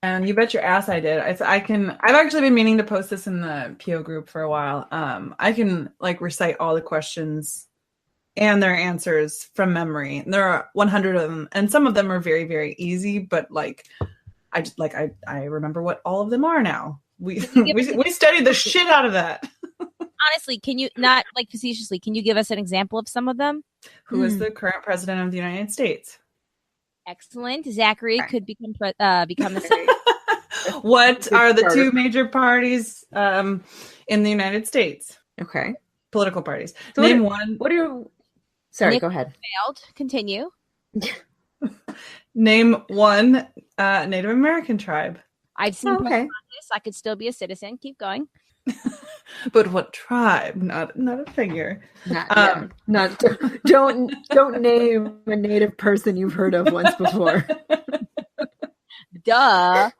And you bet your ass I did. I've actually been meaning to post this in the PO group for a while. I can recite all the questions and their answers from memory. And there are 100 of them, and some of them are very, very easy. But I remember what all of them are now. We studied the shit out of that.
Honestly, can you not facetiously? Can you give us an example of some of them?
Who is the current president of the United States?
Excellent. Zachary could become the
What are the two major parties in the United States?
Okay.
Political parties.
So
Name one.
What are you... Sorry,
Nick
go ahead.
Failed. Continue.
Name one Native American tribe.
I've seen
Okay.
on this. I could still be a citizen. Keep going.
But what tribe? Not a figure.
Don't name a native person you've heard of once before.
Duh.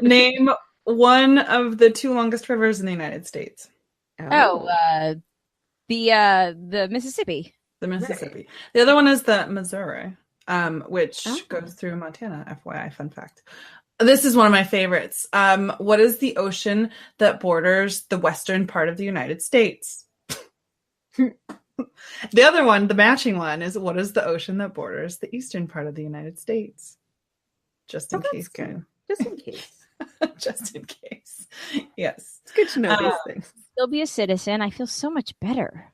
Name one of the two longest rivers in the United States.
The Mississippi.
The Mississippi. Right. The other one is the Missouri, which goes through Montana. FYI, fun fact. This is one of my favorites. What is the ocean that borders the western part of the United States? The other one, the matching one, is what is the ocean that borders the eastern part of the United States? Just in case, guys.
Just in case.
Just in case. Yes.
It's good to know these things.
Still be a citizen. I feel so much better.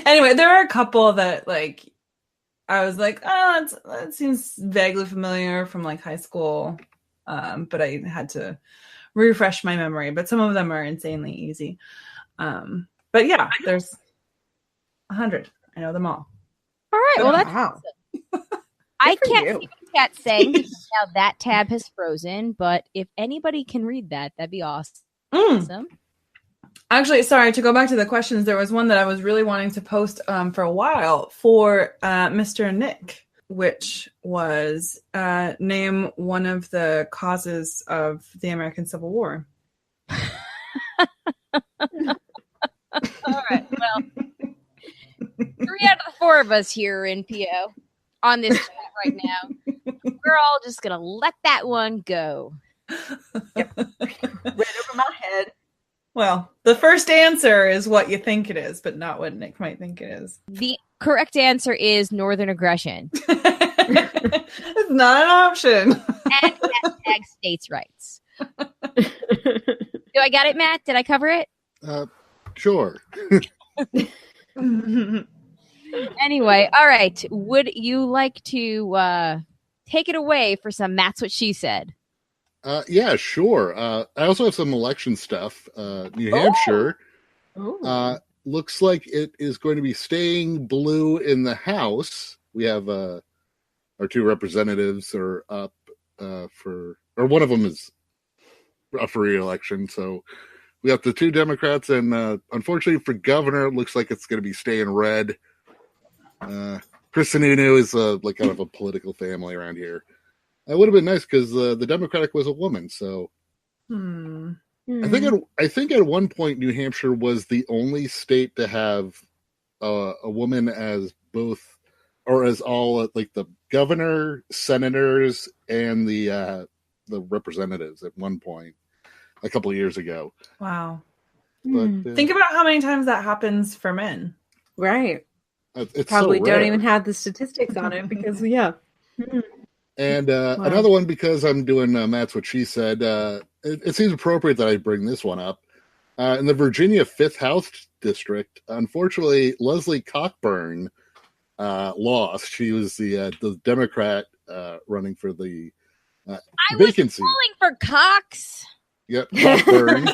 Anyway, there are a couple that I was like, oh, that seems vaguely familiar from high school. But I had to refresh my memory. But some of them are insanely easy. But yeah, there's 100. I know them all.
All right. Well, that's
wow.
I can't see what the chat's saying because now that tab has frozen. But if anybody can read that, that'd be awesome.
Actually, sorry, to go back to the questions, there was one that I was really wanting to post for a while for Mr. Nick, which was name one of the causes of the American Civil War.
All right. Well, 3 out of the 4 of us here in PO on this chat right now, we're all just going to let that one go.
Yep. Right over my head.
Well, the first answer is what you think it is, but not what Nick might think it is.
The correct answer is Northern aggression.
It's not an option.
And hashtag states' rights. Do I got it, Matt? Did I cover it?
Sure.
Anyway, all right. Would you like to take it away for some Matt's What She Said?
Yeah, sure. I also have some election stuff. New Hampshire looks like it is going to be staying blue in the House, we have our two representatives are up or one of them is up for re-election. So we have the two Democrats, and unfortunately for governor, it looks like it's going to be staying red. Chris Sununu is like kind of a political family around here. It would have been nice because the Democratic was a woman. So I think at one point New Hampshire was the only state to have a woman as both, or as all, like the governor, senators, and the representatives at one point a couple of years ago.
Wow.
But
Think about how many times that happens for men.
Right.
It's
Probably
so
don't
rare.
even have the statistics on it because, yeah.
And another one, because I'm doing Matt's What She Said, it seems appropriate that I bring this one up. In the Virginia 5th House District, unfortunately, Leslie Cockburn lost. She was the Democrat running for the vacancy.
Calling for Cox.
Yep, Cockburn.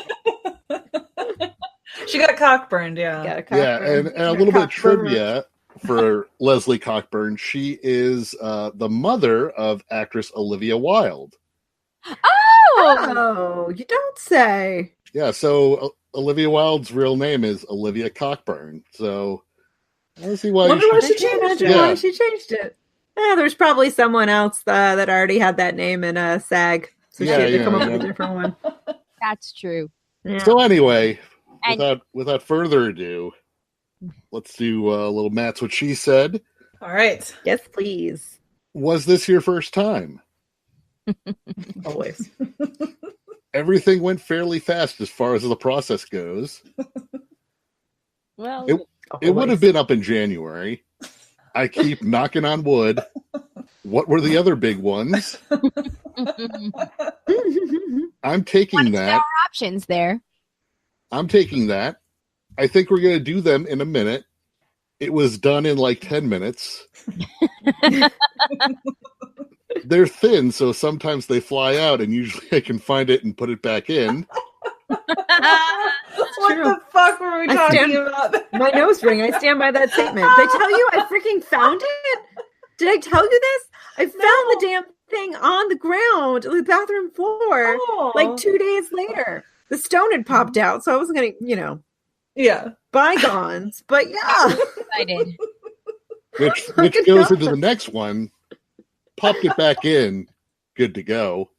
She got cockburned, yeah.
Yeah, and a little bit of trivia for Leslie Cockburn. She is the mother of actress Olivia Wilde.
Oh, you don't say.
Yeah, so Olivia Wilde's real name is Olivia Cockburn. So I don't see why.
Wonder why she
changed
changed
it. Why she changed it. There's probably someone else that already had that name in a SAG, so she had to come up with a different one.
That's true.
Yeah.
So anyway,
And-
without further ado, let's do a little Matt's What She Said.
All right.
Yes, please.
Was this your first time?
Always.
Everything went fairly fast as far as the process goes.
Well,
It would have been up in January. I keep knocking on wood. What were the other big ones? I'm taking that.
options there.
I'm taking that. I think we're going to do them in a minute. It was done in like 10 minutes. They're thin, so sometimes they fly out, and usually I can find it and put it back in.
What the fuck were we talking about?
My nose ring. I stand by that statement. Did I tell you I freaking found it? Did I tell you this? I found the damn thing on the ground, on the bathroom floor, like 2 days later. The stone had popped out, so I wasn't going to,
Yeah.
bygones. But yeah.
Excited.
Which goes into the next one. Popped it back in. Good to go.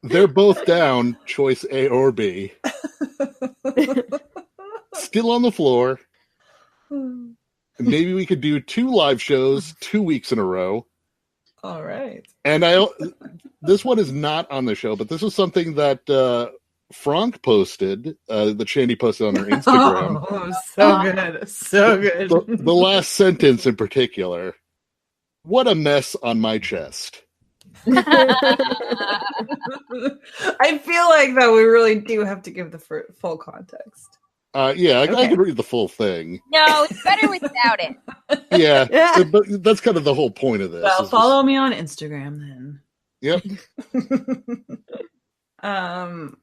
They're both down, choice A or B. Still on the floor. Maybe we could do 2 live shows 2 weeks in a row.
All right.
And this one is not on the show, but this was something that Frank posted, that Shandy posted on her Instagram.
Oh, so good. So good.
The last sentence in particular. What a mess on my chest.
I feel like that we really do have to give the full context.
I can read the full thing.
No, it's better without it.
Yeah, but that's kind of the whole point of this.
Well, follow me on Instagram then.
Yep.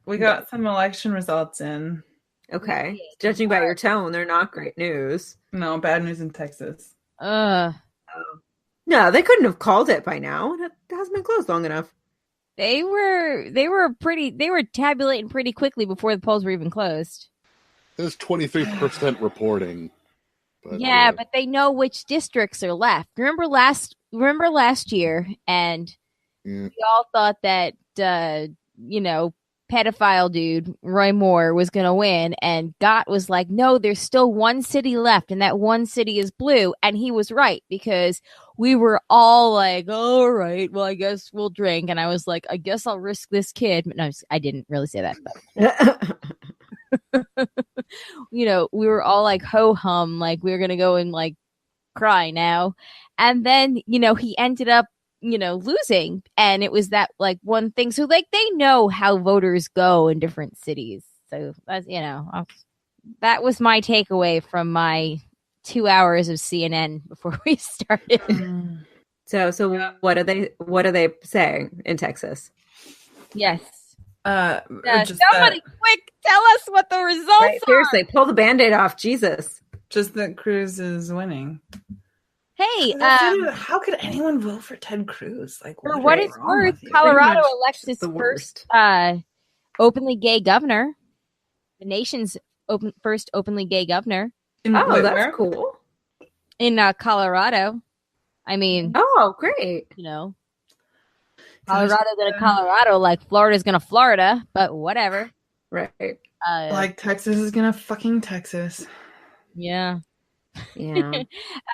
We got some election results in.
Okay. Judging by your tone, they're not great news.
No, bad news in Texas.
No, they couldn't have called it by now. It hasn't been closed long enough.
They were tabulating pretty quickly before the polls were even closed.
There's 23% reporting. But,
But they know which districts are left. Remember last year, and we all thought that pedophile dude Roy Moore was going to win, and Gott was like, no, there's still one city left, and that one city is blue. And he was right, because we were all like, all right, well, I guess we'll drink. And I was like, I guess I'll risk this kid. But no, I didn't really say that. But we were all like ho hum, like we were going to go and like cry now. And then, he ended up losing, and it was that like one thing. So like they know how voters go in different cities. So that's that was my takeaway from my 2 hours of CNN before we started.
So what are they saying in Texas?
Yes.
Just
somebody quick tell us what the results are.
Seriously, pull the Band-Aid off, Jesus.
Just that Cruz is winning.
Hey,
How could anyone vote for Ted Cruz? Like,
for what
is
it's
wrong
worth,
with you?
Colorado
much
elects
just
its
the
first
worst.
openly gay governor. The nation's first openly gay governor
Oh,
Wait,
that's
where?
cool.
in Colorado. I mean,
Oh, great.
you know, Colorado gonna Colorado like Florida's gonna Florida, but whatever.
Right.
Like Texas is gonna fucking Texas.
Yeah.
Yeah.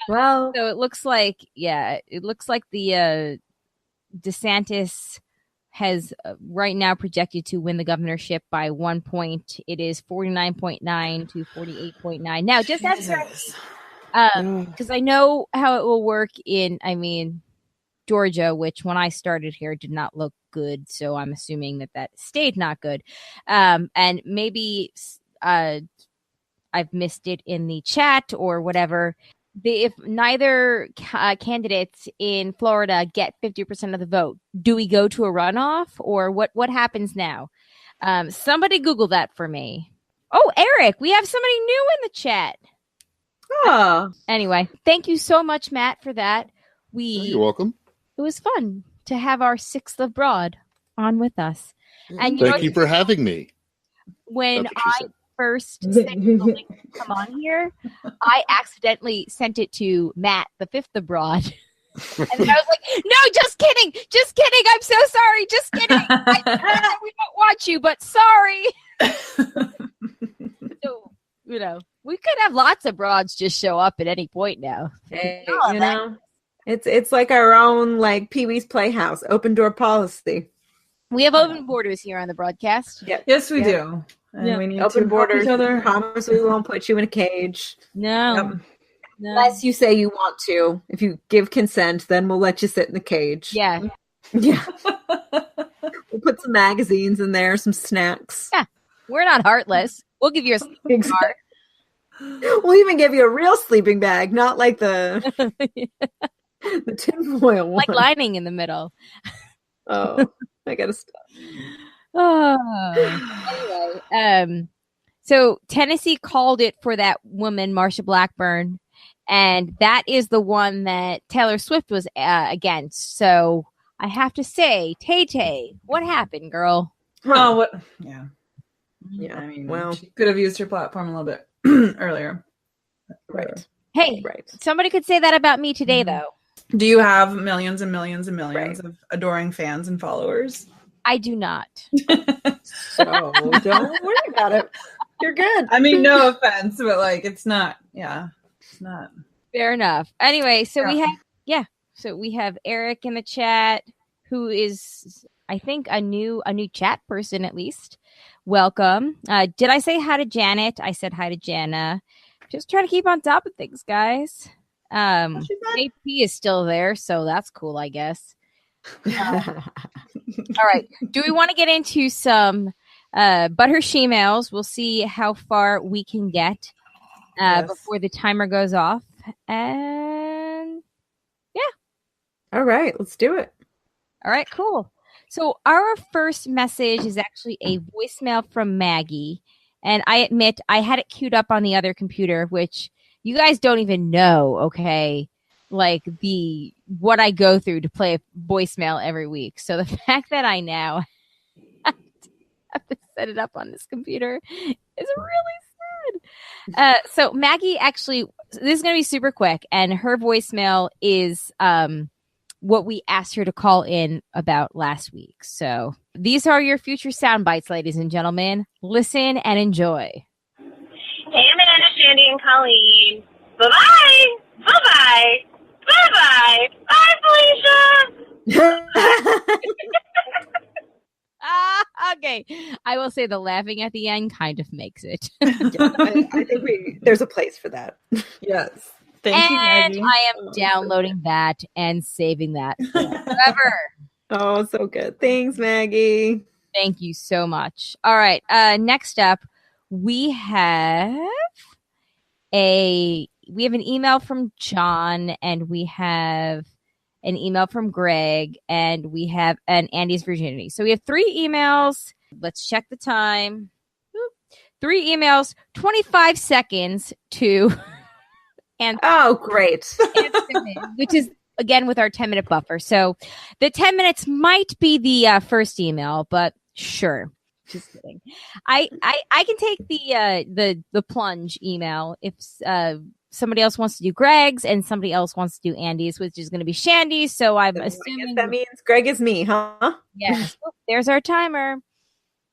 Well,
So it looks like the DeSantis has right now projected to win the governorship by 1 point. It is 49.9 to 48.9. Now, just as
Jesus.
because I know how it will work in, Georgia, which when I started here did not look good. So I'm assuming that stayed not good. And maybe I've missed it in the chat or whatever. If neither candidates in Florida get 50% of the vote, do we go to a runoff or what happens now? Somebody Google that for me. Oh, Eric, we have somebody new in the chat.
oh,
Anyway, thank you so much, Matt, for that.
You're welcome.
It was fun to have our sixth abroad on with us. And
Thank you for having me.
When
That's what she
I
said.
first sent you the link to come on here, I accidentally sent it to Matt, the fifth abroad. And then I was like, no, just kidding. Just kidding. I'm so sorry. Just kidding. We don't want you, but sorry. So, we could have lots of broads just show up at any point now.
hey, it's like our own like Pee-wee's Playhouse, open door policy.
We have open borders here on the broadcast.
Yep.
Yes, we do. And we need
Open
to
borders.
help each other.
Promise we won't put you in a cage.
No.
Yep.
No.
Unless you say you want to. If you give consent, then we'll let you sit in the cage.
Yeah.
Yeah. We'll put some magazines in there, some snacks.
Yeah. We're not heartless. We'll give you a sleeping car.
We'll even give you a real sleeping bag, not like the the tinfoil one.
Like lining in the middle.
Oh, I gotta stop.
Oh. Anyway, so Tennessee called it for that woman, Marsha Blackburn, and that is the one that Taylor Swift was against. So I have to say, Tay, what happened, girl?
Oh, what? Yeah.
Yeah.
I mean,
well,
she could have used her platform a little bit earlier.
right.
Hey,
Right.
somebody could say that about me today, though.
Do you have millions and millions and millions of adoring fans and followers?
I do not.
So don't worry about it. You're good.
I mean, no offense, but like, it's not. Yeah, it's not.
Fair enough. Anyway, so we have Eric in the chat, who is, I think, a new chat person at least. Welcome. Did I say hi to Janet? I said hi to Jana. Just try to keep on top of things, guys. AP is still there, so that's cool, I guess. All right. Do we want to get into some butter she-mails? We'll see how far we can get before the timer goes off. And
All right, let's do it.
all right, cool. So our first message is actually a voicemail from Maggie. And I admit I had it queued up on the other computer, which you guys don't even know, okay? Like what I go through to play a voicemail every week. So the fact that I now have to set it up on this computer is really sad. So Maggie actually, this is going to be super quick, and her voicemail is what we asked her to call in about last week. So these are your future sound bites, ladies and gentlemen. Listen and enjoy.
Hey, Amanda, Shandy, and Colleen. Bye-bye. Bye-bye. Bye-bye. Bye, Felicia.
Okay. I will say the laughing at the end kind of makes it.
I think there's a place for that.
Yes. Thank you,
And
Maggie.
I am downloading that and saving that forever.
Oh, so good. Thanks, Maggie.
Thank you so much. All right. Next up, we have an email from John, and we have an email from Greg, and we have an Andy's Virginity. So we have 3 emails. Let's check the time. 3 emails, 25 seconds to
Oh, great.
Which is, again, with our 10-minute buffer. So the 10 minutes might be the first email, but sure. Just kidding. I can take the plunge email if somebody else wants to do Greg's and somebody else wants to do Andy's, which is going to be Shandy's. So I'm assuming
that means Greg is me, huh?
Yes. Oh, there's our timer.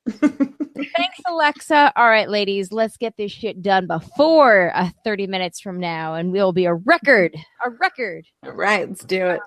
Thanks, Alexa. All right, ladies, let's get this shit done before 30 minutes from now, and we'll be a record. A record.
All right, let's do it.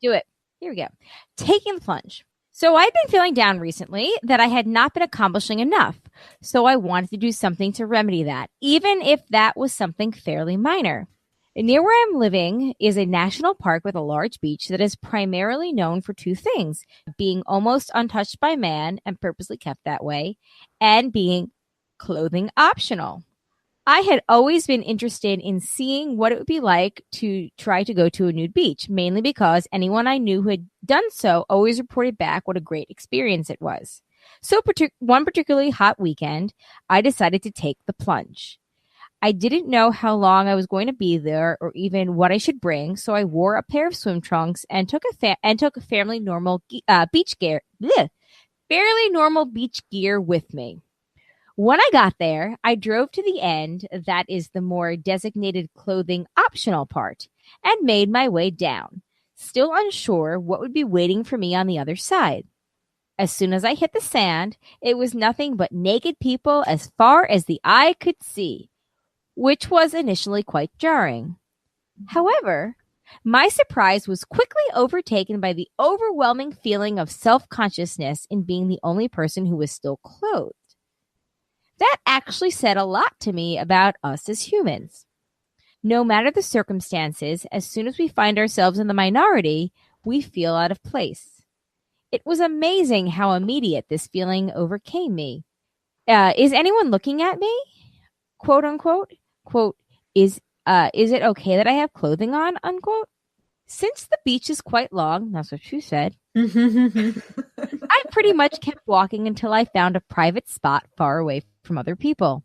Do it. Here we go. Taking the plunge. So I'd been feeling down recently that I had not been accomplishing enough. So I wanted to do something to remedy that, even if that was something fairly minor. Near where I'm living is a national park with a large beach that is primarily known for two things: being almost untouched by man and purposely kept that way, and being clothing optional. I had always been interested in seeing what it would be like to try to go to a nude beach, mainly because anyone I knew who had done so always reported back what a great experience it was. So one particularly hot weekend, I decided to take the plunge. I didn't know how long I was going to be there or even what I should bring, so I wore a pair of swim trunks and took a fairly normal beach gear with me. When I got there, I drove to the end, that is the more designated clothing optional part, and made my way down, still unsure what would be waiting for me on the other side. As soon as I hit the sand, it was nothing but naked people as far as the eye could see, which was initially quite jarring. However, my surprise was quickly overtaken by the overwhelming feeling of self-consciousness in being the only person who was still clothed. That actually said a lot to me about us as humans. No matter the circumstances, as soon as we find ourselves in the minority, we feel out of place. It was amazing how immediate this feeling overcame me. Is anyone looking at me? Quote unquote. Quote, is it okay that I have clothing on? Unquote. Since the beach is quite long, that's what she said, I pretty much kept walking until I found a private spot far away from other people.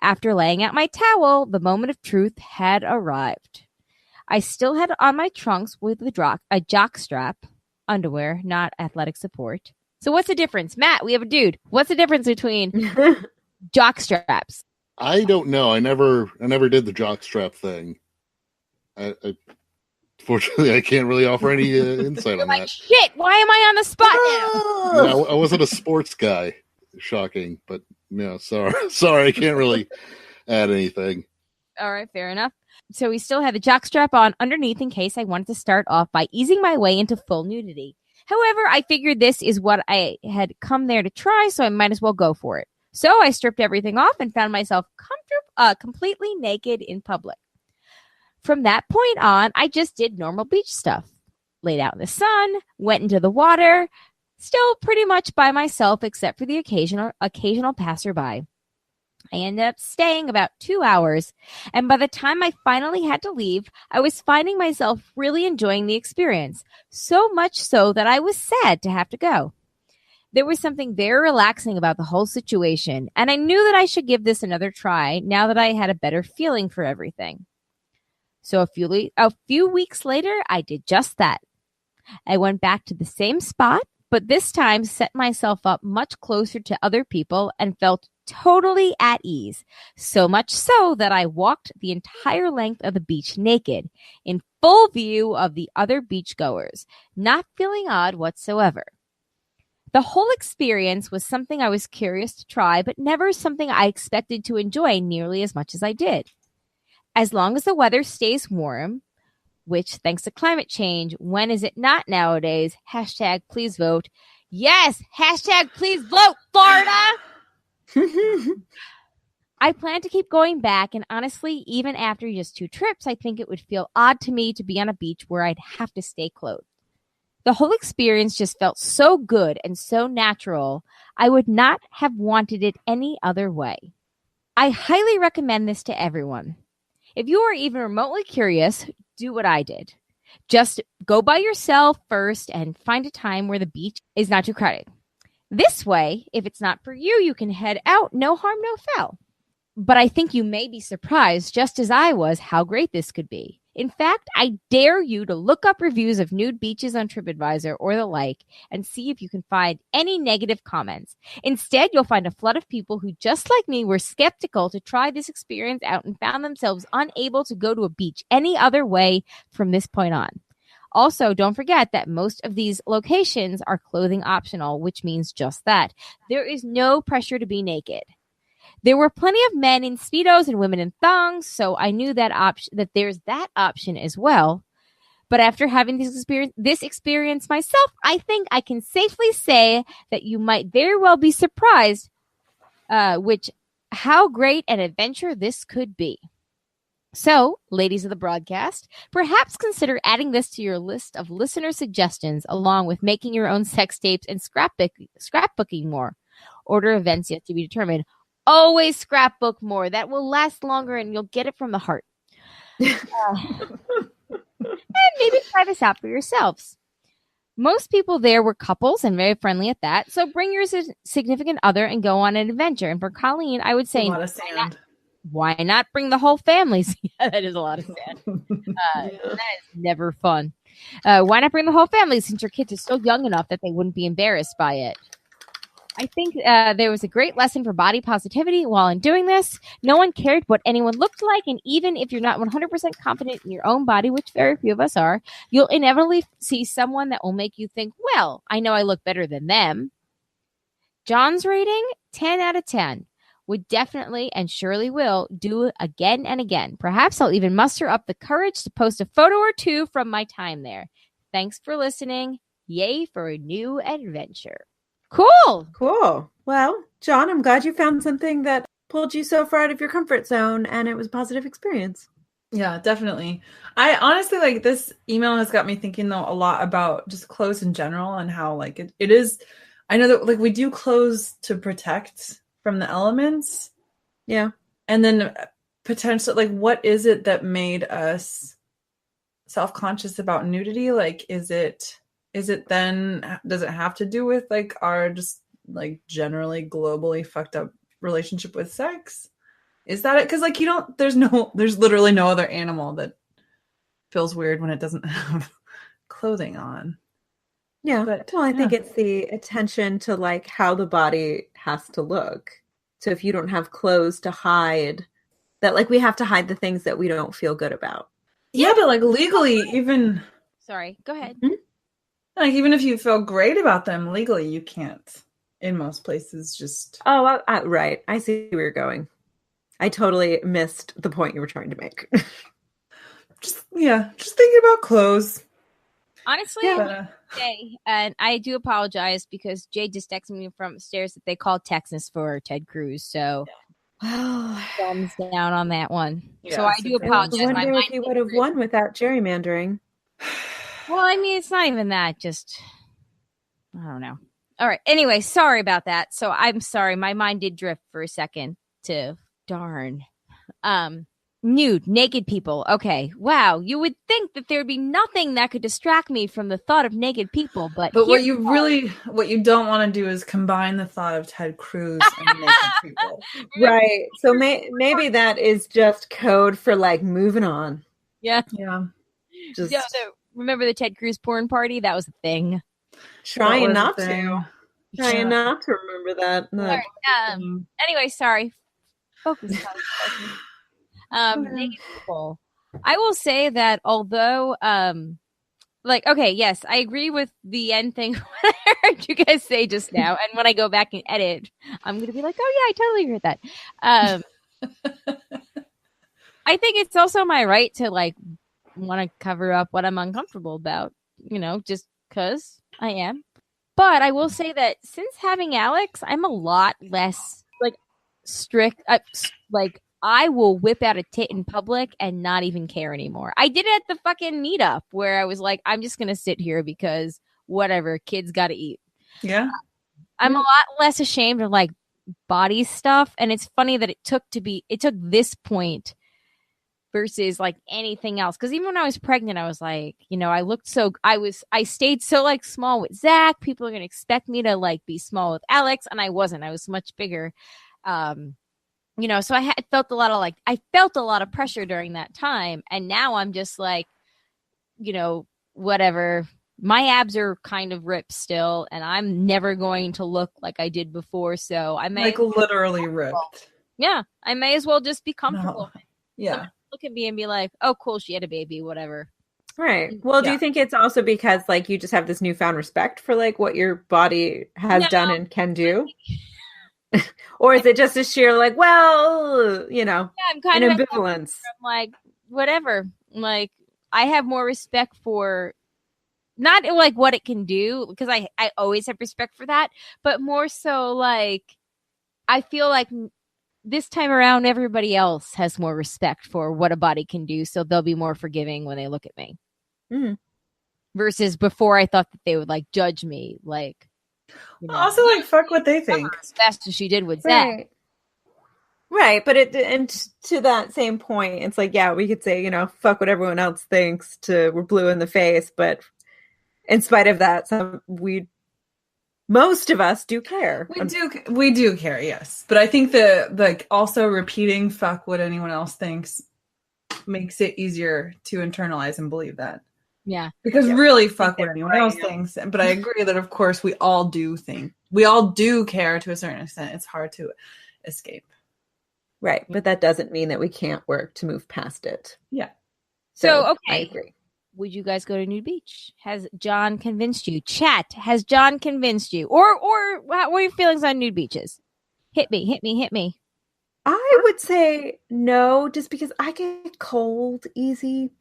After laying out my towel, the moment of truth had arrived. I still had on my trunks with a jockstrap, underwear, not athletic support. So what's the difference? Matt, we have a dude. What's the difference between jockstraps?
I don't know. I never did the jockstrap thing. Fortunately, I can't really offer any insight on that.
Shit, why am I on the spot now?
Yeah, I wasn't a sports guy. Shocking, but no, sorry, I can't really add anything.
All right, fair enough. So we still had the jockstrap on underneath in case I wanted to start off by easing my way into full nudity. However, I figured this is what I had come there to try, so I might as well go for it. So I stripped everything off and found myself completely naked in public. From that point on, I just did normal beach stuff. Laid out in the sun, went into the water, still pretty much by myself except for the occasional passerby. I ended up staying about 2 hours, and by the time I finally had to leave, I was finding myself really enjoying the experience, so much so that I was sad to have to go. There was something very relaxing about the whole situation, and I knew that I should give this another try now that I had a better feeling for everything. So a few weeks later, I did just that. I went back to the same spot, but this time set myself up much closer to other people and felt totally at ease, so much so that I walked the entire length of the beach naked, in full view of the other beachgoers, not feeling odd whatsoever. The whole experience was something I was curious to try, but never something I expected to enjoy nearly as much as I did. As long as the weather stays warm, which, thanks to climate change, when is it not nowadays? Hashtag please vote. Yes, hashtag please vote, Florida! I plan to keep going back, and honestly, even after just 2 trips, I think it would feel odd to me to be on a beach where I'd have to stay clothed. The whole experience just felt so good and so natural, I would not have wanted it any other way. I highly recommend this to everyone. If you are even remotely curious, do what I did. Just go by yourself first and find a time where the beach is not too crowded. This way, if it's not for you, you can head out, no harm, no foul. But I think you may be surprised, just as I was, how great this could be. In fact, I dare you to look up reviews of nude beaches on TripAdvisor or the like and see if you can find any negative comments. Instead, you'll find a flood of people who, just like me, were skeptical to try this experience out and found themselves unable to go to a beach any other way from this point on. Also, don't forget that most of these locations are clothing optional, which means just that. There is no pressure to be naked. There were plenty of men in Speedos and women in thongs, so I knew that there's that option as well. But after having this experience myself, I think I can safely say that you might very well be surprised how great an adventure this could be. So, ladies of the broadcast, perhaps consider adding this to your list of listener suggestions, along with making your own sex tapes and scrapbooking more. Order events yet to be determined. Always scrapbook more. That will last longer and you'll get it from the heart. And maybe try this out for yourselves. Most people there were couples and very friendly at that. So bring your significant other and go on an adventure. And for Colleen, I would say,
a lot of sand.
Why not bring the whole family? Yeah, that is a lot of sand. That is never fun. Why not bring the whole family since your kids are still young enough that they wouldn't be embarrassed by it? I think there was a great lesson for body positivity while in doing this. No one cared what anyone looked like, and even if you're not 100% confident in your own body, which very few of us are, you'll inevitably see someone that will make you think, well, I know I look better than them. John's rating, 10 out of 10. Would definitely and surely will do it again and again. Perhaps I'll even muster up the courage to post a photo or two from my time there. Thanks for listening. Yay for a new adventure. Cool.
Well, John, I'm glad you found something that pulled you so far out of your comfort zone and it was a positive experience.
Yeah, definitely. I honestly, like, this email has got me thinking though a lot about just clothes in general and how like it is. I know that like we do clothes to protect from the elements.
Yeah.
And then potentially, like, what is it that made us self-conscious about nudity? Like, is it then, does it have to do with like our just like generally globally fucked up relationship with sex? Is that it? Because like there's literally no other animal that feels weird when it doesn't have clothing on.
Yeah. But, well, I think it's the attention to like how the body has to look. So if you don't have clothes to hide, that like we have to hide the things that we don't feel good about.
Yeah, but like legally, even.
Sorry, go ahead.
Mm-hmm.
Like even if you feel great about them, legally you can't. In most places, just.
Oh, right. I see where you're going. I totally missed the point you were trying to make.
just thinking about clothes.
Honestly, Jay, and I do apologize because Jay just texted me from upstairs that they called Texas for Ted Cruz. So thumbs down on that one.
Yeah,
so I do apologize.
I wonder if he would have won without gerrymandering.
Well, I mean, it's not even that. Just, I don't know. All right. Anyway, sorry about that. So I'm sorry. My mind did drift for a second to darn. Nude, naked people. Okay. Wow. You would think that there'd be nothing that could distract me from the thought of naked people, but
what you don't want to do is combine the thought of Ted Cruz and naked people.
Right. So maybe that is just code for like moving on.
Yeah.
Yeah.
Just
remember the Ted Cruz porn party? That was a thing.
Trying not to remember that. No.
Right. Anyway, sorry. Focus. Naked people. I will say that although, okay, yes, I agree with the end thing what I heard you guys say just now. And when I go back and edit, I'm going to be like, oh yeah, I totally agree with that. I think it's also my right to like want to cover up what I'm uncomfortable about, just because I am. But I will say that since having Alex, I'm a lot less like strict, I will whip out a tit in public and not even care anymore. I did it at the fucking meetup where I was like, I'm just going to sit here because whatever, kids got to eat.
Yeah.
I'm a lot less ashamed of like body stuff. And it's funny that it took this point versus like anything else. Cause even when I was pregnant, I was like, I stayed so like small with Zach. People are going to expect me to like be small with Alex. And I wasn't, I was much bigger. So I felt a lot of pressure during that time. And now I'm just like, whatever. My abs are kind of ripped still, and I'm never going to look like I did before. So I may
literally ripped.
Yeah, I may as well just be comfortable.
No. Yeah.
Someone look at me and be like, "Oh, cool, she had a baby, whatever."
Right. Well, do you think it's also because like you just have this newfound respect for like what your body has done and can do? Or is it just a sheer like, well,
I'm kind
an
of
ambivalence?
I'm like, whatever. Like, I have more respect for not like what it can do, because I always have respect for that, but more so like I feel like this time around everybody else has more respect for what a body can do, so they'll be more forgiving when they look at me.
Mm.
Versus before, I thought that they would like judge me, like
also like fuck what they think.
As fast as she did with Zach.
Right, but and to that same point, it's like, yeah, we could say, fuck what everyone else thinks we're blue in the face, but in spite of that, most of us do care.
We do care, yes. But I think that like also repeating fuck what anyone else thinks makes it easier to internalize and believe that.
Yeah.
Because really fuck what anyone else thinks. But I agree that of course we all do care to a certain extent. It's hard to escape.
Right. But that doesn't mean that we can't work to move past it.
Yeah.
So okay.
I agree.
Would you guys go to Nude Beach? Has John convinced you? Chat, has John convinced you? Or what are your feelings on nude beaches? Hit me.
I would say no, just because I get cold easy.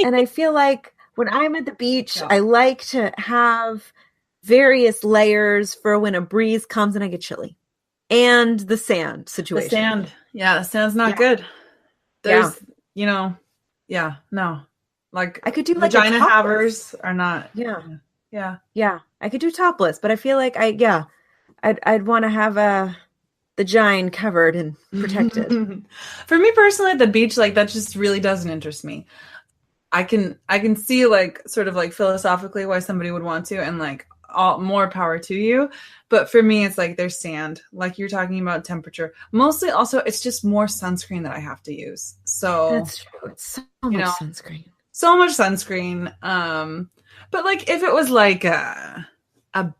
And I feel like when I'm at the beach, I like to have various layers for when a breeze comes and I get chilly. And the sand situation.
The sand. Yeah, the sand's not good. There's, no. Like
I could do like
vagina havers are not.
Yeah. I could do topless, but I feel like I'd want to have the gine covered and protected.
For me personally, at the beach, like that just really doesn't interest me. I can see like sort of like philosophically why somebody would want to, and like more power to you. But for me, it's like there's sand, like you're talking about temperature. Mostly, also, it's just more sunscreen that I have to use. So
that's true. It's so much sunscreen.
So much sunscreen. But like if it was like a I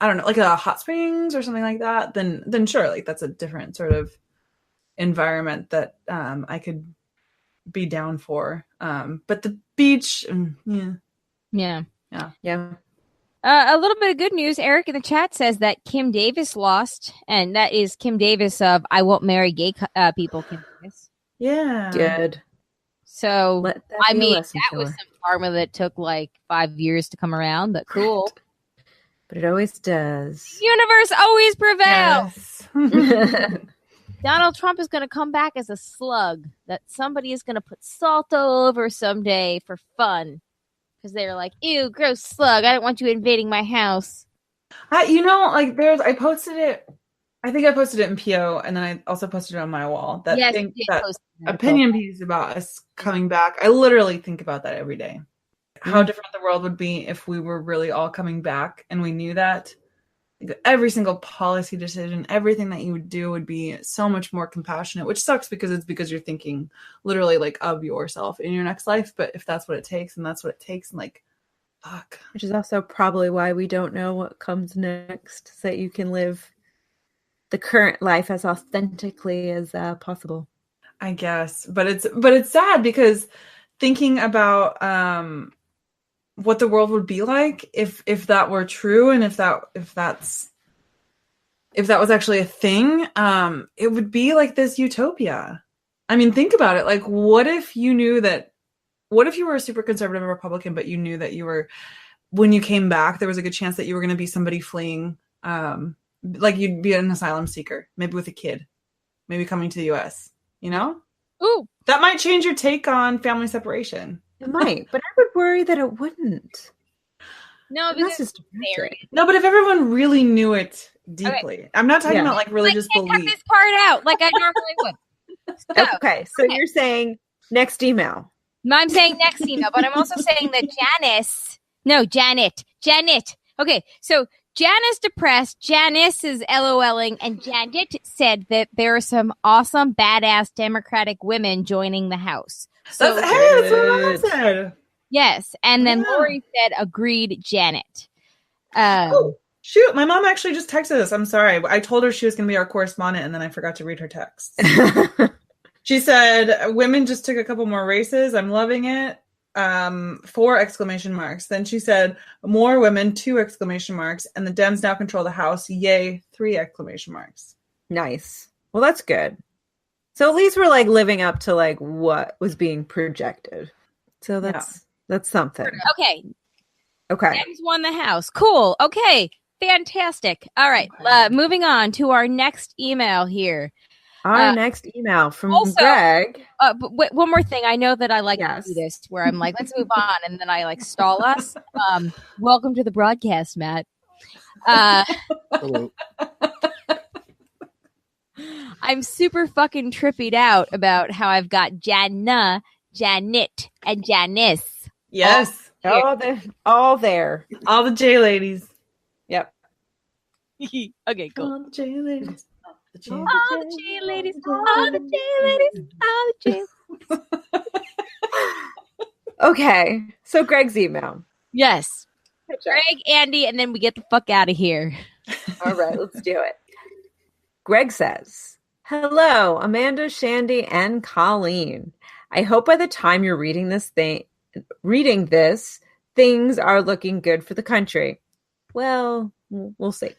don't know, like a hot springs or something like that, then sure, like that's a different sort of environment that I could be down for. But the beach,
yeah.
A
little bit of good news. Eric in the chat says that Kim Davis lost, and that is Kim Davis of I Won't Marry Gay People. Kim Davis.
Yeah.
Good.
So, I mean, that was some karma that took like 5 years to come around, but cool.
But it always does.
Universe always prevails.
Yes.
Donald Trump is going to come back as a slug that somebody is going to put salt all over someday for fun. Because they're like, ew, gross slug. I don't want you invading my house.
I posted it. I think I posted it in PO, and then I also posted it on my wall. That opinion piece about us coming back. I literally think about that every day. How different the world would be if we were really all coming back, and we knew that. Every single policy decision, everything that you would do would be so much more compassionate, which sucks because you're thinking literally like of yourself in your next life. But if that's what it takes, and that's what it takes, and like, fuck.
Which is also probably why we don't know what comes next, so that you can live the current life as authentically as possible.
I guess, but it's sad because thinking about what the world would be like if that were true, and if that was actually a thing, it would be like this utopia. I mean, think about it. Like, what if you were a super conservative Republican, but you knew that when you came back, there was a good chance that you were going to be somebody fleeing, like you'd be an asylum seeker, maybe with a kid, maybe coming to the US,
Ooh,
that might change your take on family separation.
It might, but I would worry that it wouldn't.
No, because
that's just
no, but if everyone really knew it deeply, I'm not talking about like religious belief.
Cut this part out like I normally would.
So you're saying next email.
No, I'm saying next email, but I'm also saying that Janet. Okay, so Jan is depressed. Janice is LOLing, and Janet said that there are some awesome, badass Democratic women joining the House. So
That's what I said.
yes, and then
Yeah.
Lori said, "Agreed, Janet."
Oh, shoot. My mom actually just texted us. I'm sorry. I told her she was going to be our correspondent, and then I forgot to read her text. She said, women just took a couple more races. I'm loving it. 4 exclamation marks. Then she said, more women, 2 exclamation marks. And the Dems now control the House. Yay, 3 exclamation marks.
Nice. Well, that's good. So at least we're like living up to like what was being projected. So that's something.
Okay,
Okay.
Dems won the House. Cool. Okay, fantastic. All right, moving on to our next email here.
Our next email from
also,
Greg.
But one more thing. I know that I like
Yes.
to do this where I'm like, let's move on. And then I like stall us. Welcome to the broadcast, Matt.
Hello.
I'm super fucking trippied out about how I've got Janna, Janet, and Janice.
Yes.
All there.
All the J ladies.
Yep.
Okay, cool.
All the J ladies.
All the J ladies, all the J ladies, all the J.
Okay. So Greg's email.
Yes. Greg, Andy, and then we get the fuck out of here.
All right, let's do it. Greg says, hello, Amanda, Shandy, and Colleen. I hope by the time you're reading this, things are looking good for the country. Well, we'll see.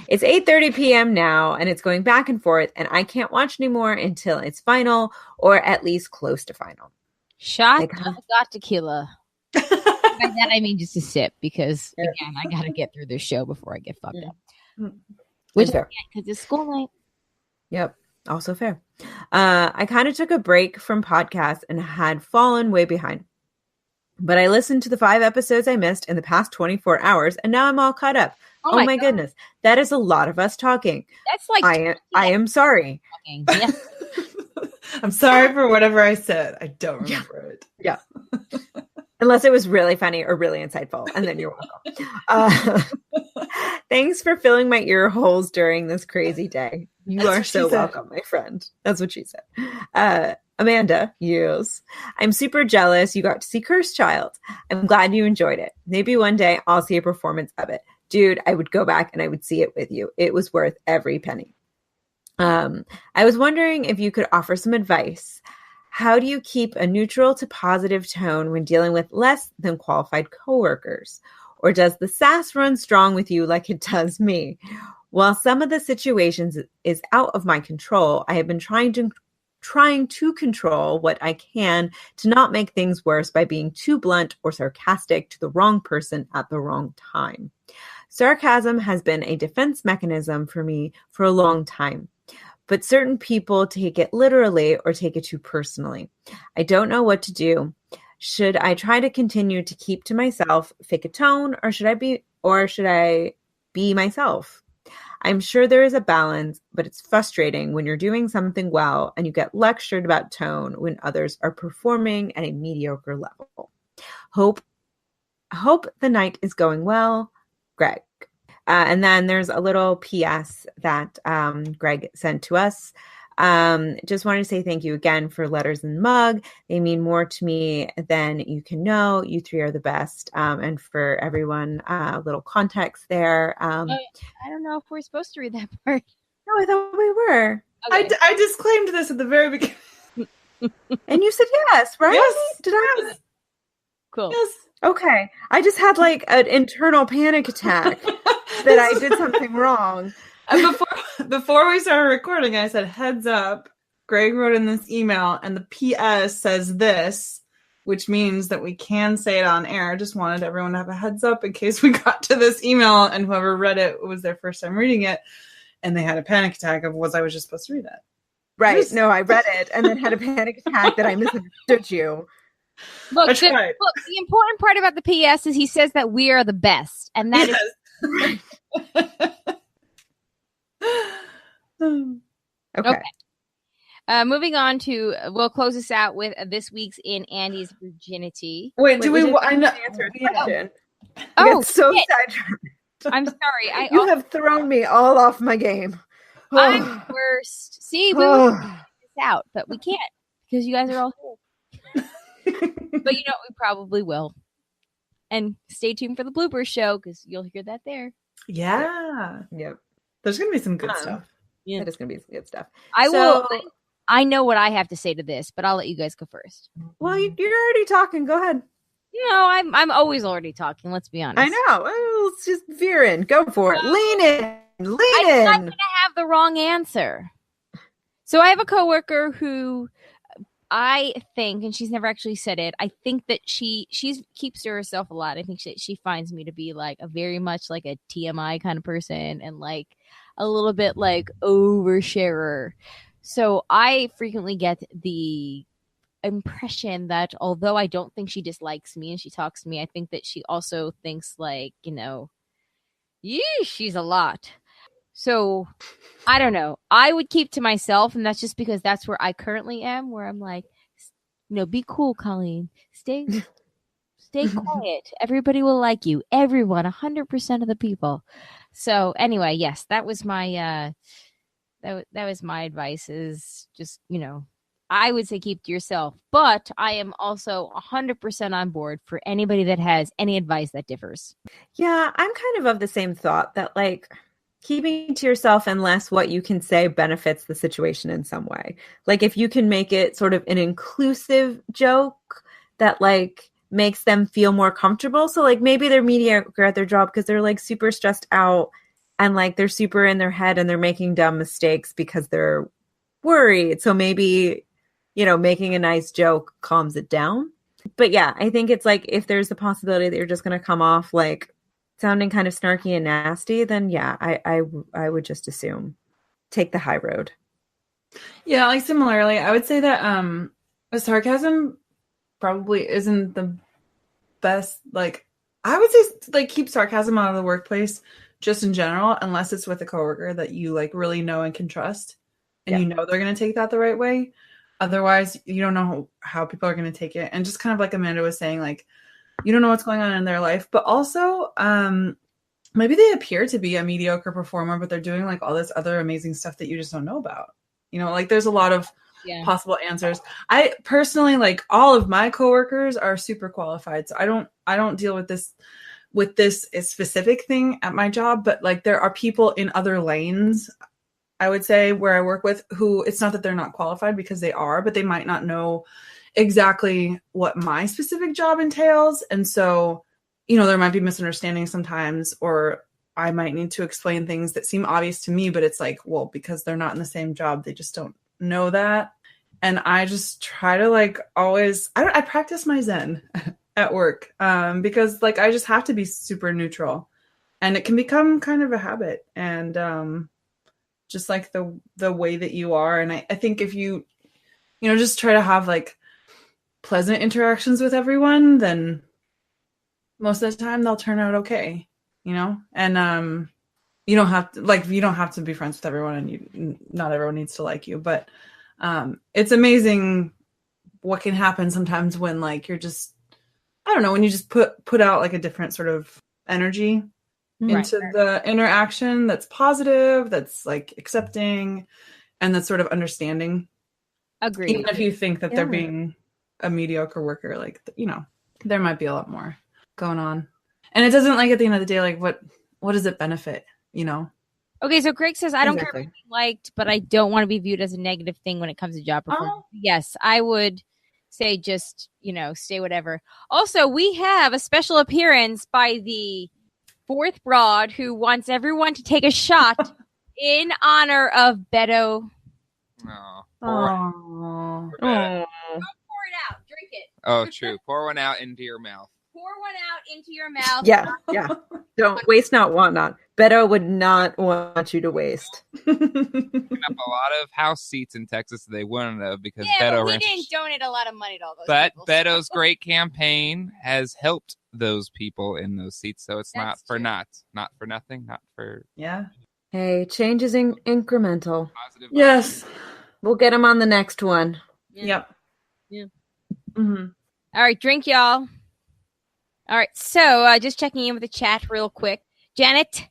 It's 8:30 p.m. now, and it's going back and forth, and I can't watch anymore until it's final, or at least close to final.
Shot, got tequila. By that I mean just a sip, because again, I gotta get through this show before I get fucked up. Which
fair.
Because it's school night.
Yep. Also fair. I kind of took a break from podcasts and had fallen way behind. But I listened to the 5 episodes I missed in the past 24 hours, and now I'm all caught up. Oh my goodness. That is a lot of us talking.
That's like
I am sorry.
Yeah.
I'm sorry for whatever I said. I don't remember it.
Yeah. Unless it was really funny or really insightful, and then you're welcome. Thanks for filling my ear holes during this crazy day. You are so welcome, my friend. That's what she said. Amanda, yes. I'm super jealous you got to see Cursed Child. I'm glad you enjoyed it. Maybe one day I'll see a performance of it. Dude, I would go back and I would see it with you. It was worth every penny. I was wondering if you could offer some advice. How do you keep a neutral to positive tone when dealing with less than qualified coworkers? Or does the sass run strong with you like it does me? While some of the situations is out of my control, I have been trying to control what I can to not make things worse by being too blunt or sarcastic to the wrong person at the wrong time. Sarcasm has been a defense mechanism for me for a long time, but certain people take it literally or take it too personally. I don't know what to do. Should I try to continue to keep to myself, fake a tone, or should I be myself? I'm sure there is a balance, but it's frustrating when you're doing something well and you get lectured about tone when others are performing at a mediocre level. Hope the night is going well, Greg. And then there's a little PS that Greg sent to us. Just wanted to say thank you again for letters and mug. They mean more to me than you can know. You 3 are the best. And for everyone, a little context there.
I don't know if we're supposed to read that part.
No, I thought we were.
Okay. I disclaimed this at the very beginning.
And you said yes, right?
Yes.
Did I?
Yes.
Cool.
Yes.
Okay. I just had like an internal panic attack that I did something wrong.
And before we started recording, I said, heads up, Greg wrote in this email, and the PS says this, which means that we can say it on air. Just wanted everyone to have a heads up in case we got to this email and whoever read it was their first time reading it, and they had a panic attack of was I was just supposed to read it.
Right. No, I read it and then had a panic attack that I misunderstood you.
Look, the important part about the PS is he says that we are the best, and that is
Okay.
moving on to, we'll close this out with this week's In Andy's Virginity.
Wait, do we? I know.
Answer a question.
Oh,
so
shit.
sidetracked.
I'm sorry.
You have thrown me all off my game.
I'm worst. See, we would figure this out, but we can't because you guys are all here. But we probably will. And stay tuned for the bloopers show because you'll hear that there.
Yeah.
Yep.
There's going to be some good stuff.
Yeah.
That is going to be some good stuff.
I will. I know what I have to say to this, but I'll let you guys go first.
Well, you're already talking. Go ahead.
I'm always already talking. Let's be honest.
I know. Well, let's just veer in. Go for it. Lean in.
I'm not going to have the wrong answer. So I have a coworker who I think, and she's never actually said it, I think that she keeps to herself a lot. I think she finds me to be like a very much like a TMI kind of person and like a little bit like oversharer. So I frequently get the impression that although I don't think she dislikes me and she talks to me, I think that she also thinks like, she's a lot. So I don't know. I would keep to myself, and that's just because that's where I currently am, where I'm like, be cool, Colleen. Stay quiet. Everybody will like you. Everyone, 100% of the people. So anyway, yes, that was my that was my advice. Is just I would say keep to yourself, but I am also 100% on board for anybody that has any advice that differs.
Yeah, I'm kind of the same thought that like keeping to yourself unless what you can say benefits the situation in some way. Like if you can make it sort of an inclusive joke that like makes them feel more comfortable. So like maybe they're mediocre at their job because they're like super stressed out and like they're super in their head and they're making dumb mistakes because they're worried. So maybe, making a nice joke calms it down. But yeah, I think it's like if there's the possibility that you're just going to come off like sounding kind of snarky and nasty, then yeah, I would just assume take the high road.
Yeah, like similarly, I would say that sarcasm probably isn't the best. Like I would say like keep sarcasm out of the workplace just in general, unless it's with a coworker that you like really know and can trust and they're going to take that the right way. Otherwise, you don't know how people are going to take it. And just kind of like Amanda was saying, like, you don't know what's going on in their life, but also maybe they appear to be a mediocre performer, but they're doing like all this other amazing stuff that you just don't know about. Like there's a lot of possible answers. I personally, like all of my coworkers are super qualified. So I don't deal with this specific thing at my job, but like there are people in other lanes, I would say, where I work with who it's not that they're not qualified because they are, but they might not know exactly what my specific job entails. And so, there might be misunderstandings sometimes, or I might need to explain things that seem obvious to me, but it's like, well, because they're not in the same job, they just don't know that. And I just try to like always, I practice my Zen at work because like, I just have to be super neutral and it can become kind of a habit. And just like the way that you are. And I think if you just try to have like pleasant interactions with everyone, then most of the time they'll turn out okay, and you don't have to be friends with everyone, and not everyone needs to like you, but it's amazing what can happen sometimes when like you're just, I don't know, when you just put out like a different sort of energy into the interaction that's positive, that's like accepting, and that's sort of understanding.
Agreed.
Even if you think that they're being a mediocre worker, like, there might be a lot more going on. And it doesn't like at the end of the day, like what does it benefit,
Okay, so Craig says, I don't care if being liked, but I don't want to be viewed as a negative thing when it comes to job performance. Yes, I would say just, stay whatever. Also, we have a special appearance by the fourth broad who wants everyone to take a shot in honor of Beto.
Pour
it out. Drink it.
Oh, true. Pour one out into your mouth.
Pour one out into your mouth.
Yeah. Don't waste not, want not. Beto would not want you to waste.
Up a lot of house seats in Texas that they wouldn't have because Beto
but he didn't donate a lot of money to all those people.
But Beto's great campaign has helped those people in those seats, so it's not for nothing, not for
Hey, change is incremental.
Positive.
Yes, we'll get him on the next one.
Yep.
Yeah.
Mm-hmm.
All right, drink, y'all. All right, so just checking in with the chat real quick. Janet.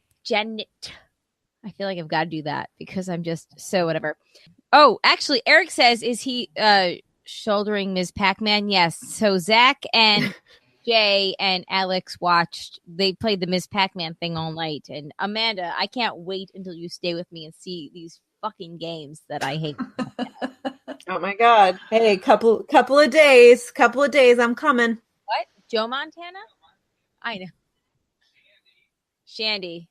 I feel like I've got to do that because I'm just so whatever. Oh, actually, Eric says, is he shouldering Ms. Pac-Man? Yes. So Zach and Jay and Alex they played the Ms. Pac-Man thing all night. And Amanda, I can't wait until you stay with me and see these fucking games that I hate.
Oh my God. Hey, couple of days, I'm coming.
What? Joe Montana? I know. Shandy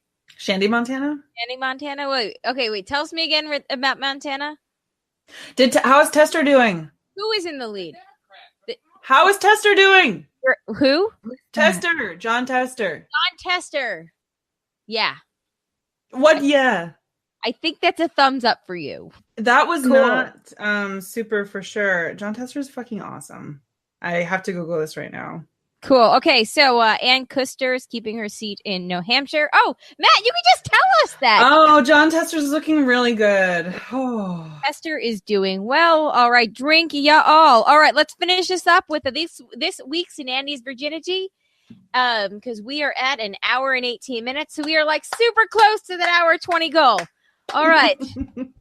Montana?
Shandy Montana? Wait. Tell us me again about Montana.
How is Tester doing?
Who is in the lead?
How is Tester doing?
Who?
Tester. John Tester.
John Tester. Yeah.
What? Yeah.
I think that's a thumbs up for you.
That was
Cool.
not super for sure. John Tester is fucking awesome. I have to Google this right now.
Cool. Okay, so Ann Kuster is keeping her seat in New Hampshire. Oh, Matt, you can just tell us that.
Oh, John Tester's looking really good. Oh.
Tester is doing well. All right, drink ya all. All right, let's finish this up with this week's in Andy's virginity. Because we are at an hour and 18 minutes, so we are like super close to that hour 20 goal. All right,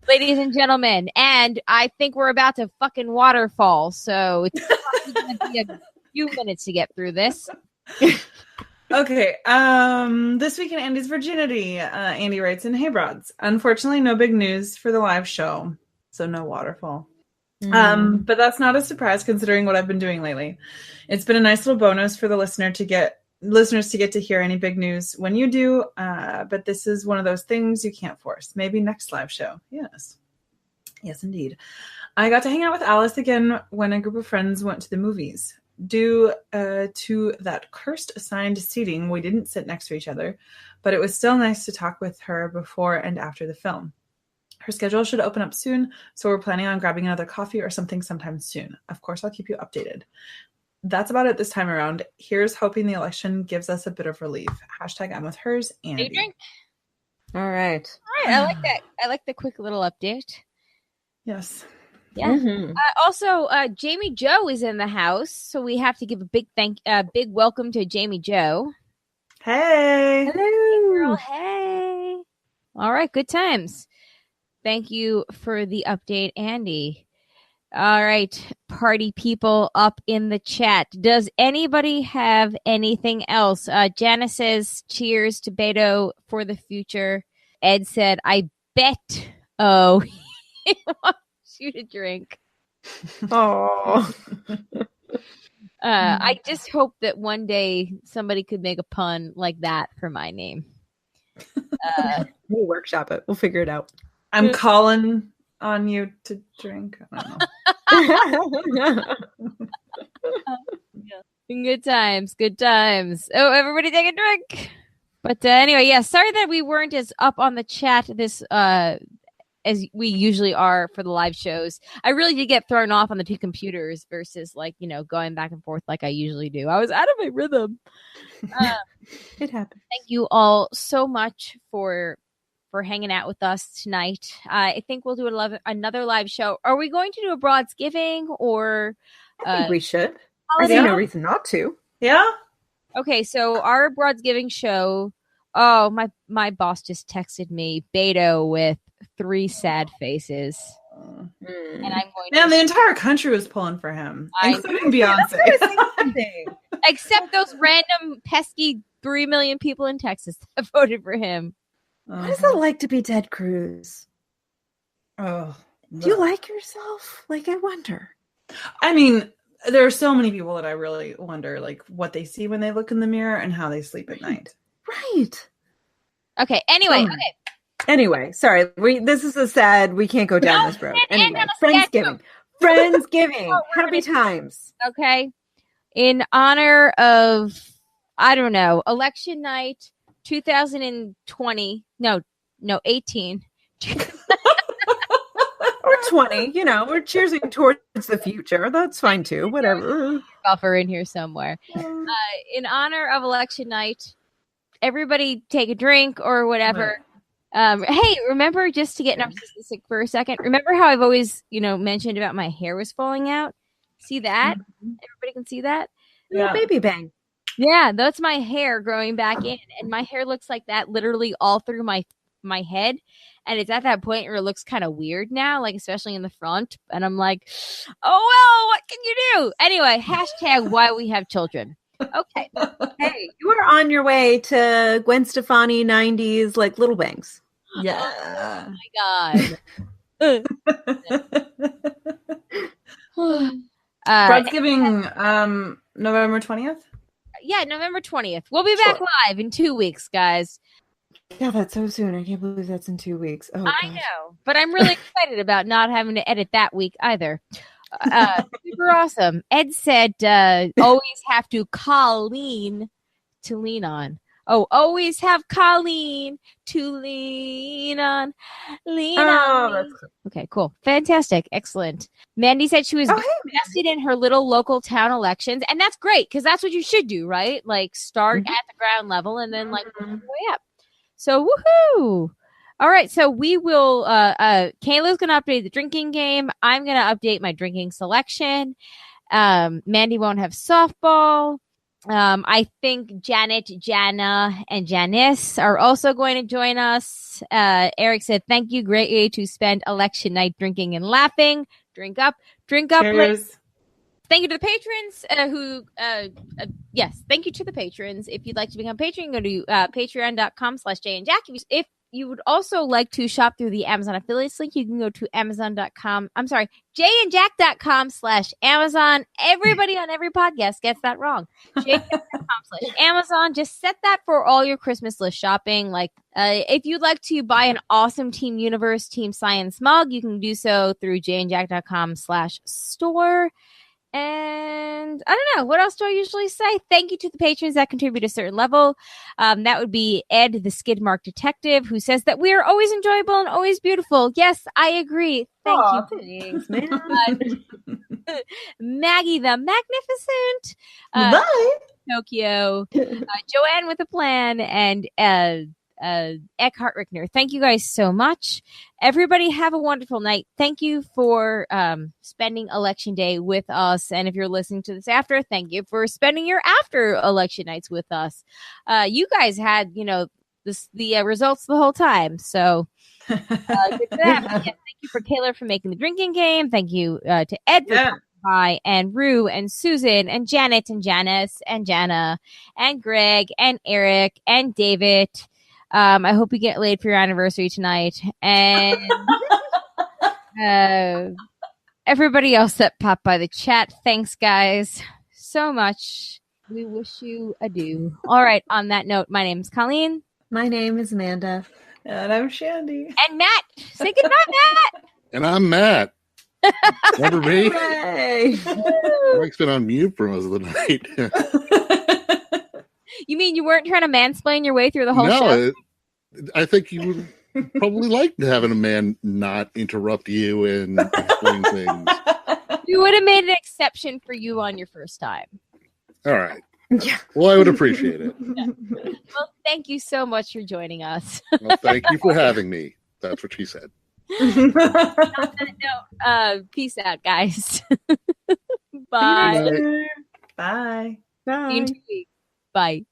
ladies and gentlemen, and I think we're about to fucking waterfall, so it's going to be a few minutes to get through this.
Okay, this week in Andy's virginity, Andy writes in, "Hey broads, unfortunately no big news for the live show, so no waterfall. But that's not a surprise considering what I've been doing lately. It's been a nice little bonus for the listeners to get to hear any big news when you do, but this is one of those things you can't force. Maybe next live show." Yes indeed. "I got to hang out with Alice again when a group of friends went to the movies. Due to that cursed assigned seating, we didn't sit next to each other, but it was still nice to talk with her before and after the film. Her schedule should open up soon, so we're planning on grabbing another coffee or something sometime soon. Of course, I'll keep you updated. That's about it this time around. Here's hoping the election gives us a bit of relief. Hashtag I'm with hers, Andy."
Drink.
All right.
I like that. I like the quick little update.
Yes.
Yeah.
Mm-hmm.
Also, Jamie Joe is in the house, so we have to give a big welcome to Jamie Joe.
Hey.
Hello.
Girl, hey. All right, good times. Thank you for the update, Andy. All right, party people up in the chat. Does anybody have anything else? Janice says, "Cheers to Beto for the future." Ed said, "I bet." Oh, he wants you to drink.
Oh.
I just hope that one day somebody could make a pun like that for my name.
We'll workshop it. We'll figure it out.
I'm calling on you to drink. I don't know.
Good times. Oh, everybody take a drink. But anyway, yeah, sorry that we weren't as up on the chat this as we usually are for the live shows. I really did get thrown off on the two computers versus going back and forth like I usually do. I was out of my rhythm.
It happens.
Thank you all so much for hanging out with us tonight. I think we'll do another live show. Are we going to do a Broadsgiving or?
I think we should. I
holiday?
see no reason not to.
Yeah.
Okay, so our Broadsgiving show. Oh, my boss just texted me Beto with 3 sad faces, and I'm going.
Man, the entire country was pulling for him, including Beyonce.
Except those random pesky 3 million people in Texas that voted for him.
What is it like to be Ted Cruz?
Oh,
do you like yourself? Like, I wonder.
I mean, there are so many people that I really wonder, like, what they see when they look in the mirror and how they sleep at night.
Right.
Okay. Anyway.
Anyway, sorry. This is a sad. We can't go down this road. Anyway, Friendsgiving. Friendsgiving. Happy times.
Okay. In honor of, I don't know, election night 2020. No, 18.
Or 20. We're cheersing towards the future. That's fine too. Whatever.
Buffer in here somewhere. In honor of election night, everybody take a drink or whatever. Hey, remember, just to get narcissistic for a second, remember how I've always, mentioned about my hair was falling out? See that? Everybody can see that?
Yeah. Baby bang.
Yeah, that's my hair growing back in, and my hair looks like that literally all through my head, and it's at that point where it looks kind of weird now, like especially in the front, and I'm like, oh well, what can you do? Anyway, hashtag why we have children. Okay.
Hey, you are on your way to Gwen Stefani 90s like Little Bangs.
Yeah.
Oh my god.
Brad's giving November 20th.
Yeah, November 20th. We'll be back live in 2 weeks, guys.
Yeah, that's so soon. I can't believe that's in 2 weeks. Oh,
I know, but I'm really excited about not having to edit that week either. Super awesome. Ed said, always have to Colleen to lean on. Oh, always have Colleen to lean on. Lean on.
That's cool.
Okay, cool. Fantastic. Excellent. Mandy said she was invested in her little local town elections, and that's great because that's what you should do, right? Like start at the ground level and then like work your way up. So woohoo! All right, so we will. Kayla's going to update the drinking game. I'm going to update my drinking selection. Mandy won't have softball. I think Janet, Jana, and Janice are also going to join us. Eric said, "Thank you. Great way to spend election night drinking and laughing. Drink up,
Cheers.
Thank you to the patrons yes, thank you to the patrons. If you'd like to become a patron, go to patreon.com/JayandJack. If you would also like to shop through the Amazon affiliates link, you can go to amazon.com. I'm sorry, jayandjack.com/Amazon. Everybody on every podcast gets that wrong. jayandjack.com/Amazon. Just set that for all your Christmas list shopping. Like, if you'd like to buy an awesome Team Universe, Team Science mug, you can do so through jayandjack.com/store. And I don't know. What else do I usually say? Thank you to the patrons that contribute a certain level. That would be Ed, the skid mark detective, who says that we are always enjoyable and always beautiful. Yes, I agree. Thank you.
Thanks, man.
Maggie, the magnificent.
Bye.
Tokyo. Joanne with a plan. And Eckhart Rickner. Thank you guys so much. Everybody have a wonderful night. Thank you for spending election day with us. And if you're listening to this after, thank you for spending your after election nights with us. You guys had, the results the whole time. So good for that. Yes, thank you for Kayla for making the drinking game. Thank you to Ed for Hi, and Rue, and Susan, and Janet, and Janice, and Jana, and Greg, and Eric, and David. I hope you get laid for your anniversary tonight. And everybody else that popped by the chat, thanks, guys, so much. We wish you adieu. All right, on that note, my name is Colleen.
My name is Amanda.
And I'm Shandy.
And Matt. Say goodnight, Matt.
And I'm Matt. Remember me?
Hooray.
Mike's been on mute for most of the night.
You mean you weren't trying to mansplain your way through the whole show?
No, I think you would probably like having a man not interrupt you and explain things.
We would have made an exception for you on your first time.
All right. Yeah. Well, I would appreciate it.
Yeah. Well, thank you so much for joining us.
Well, thank you for having me. That's what she said.
On that note, peace out, guys. Bye.
Bye.
Bye.
See you in 2 weeks. Bye.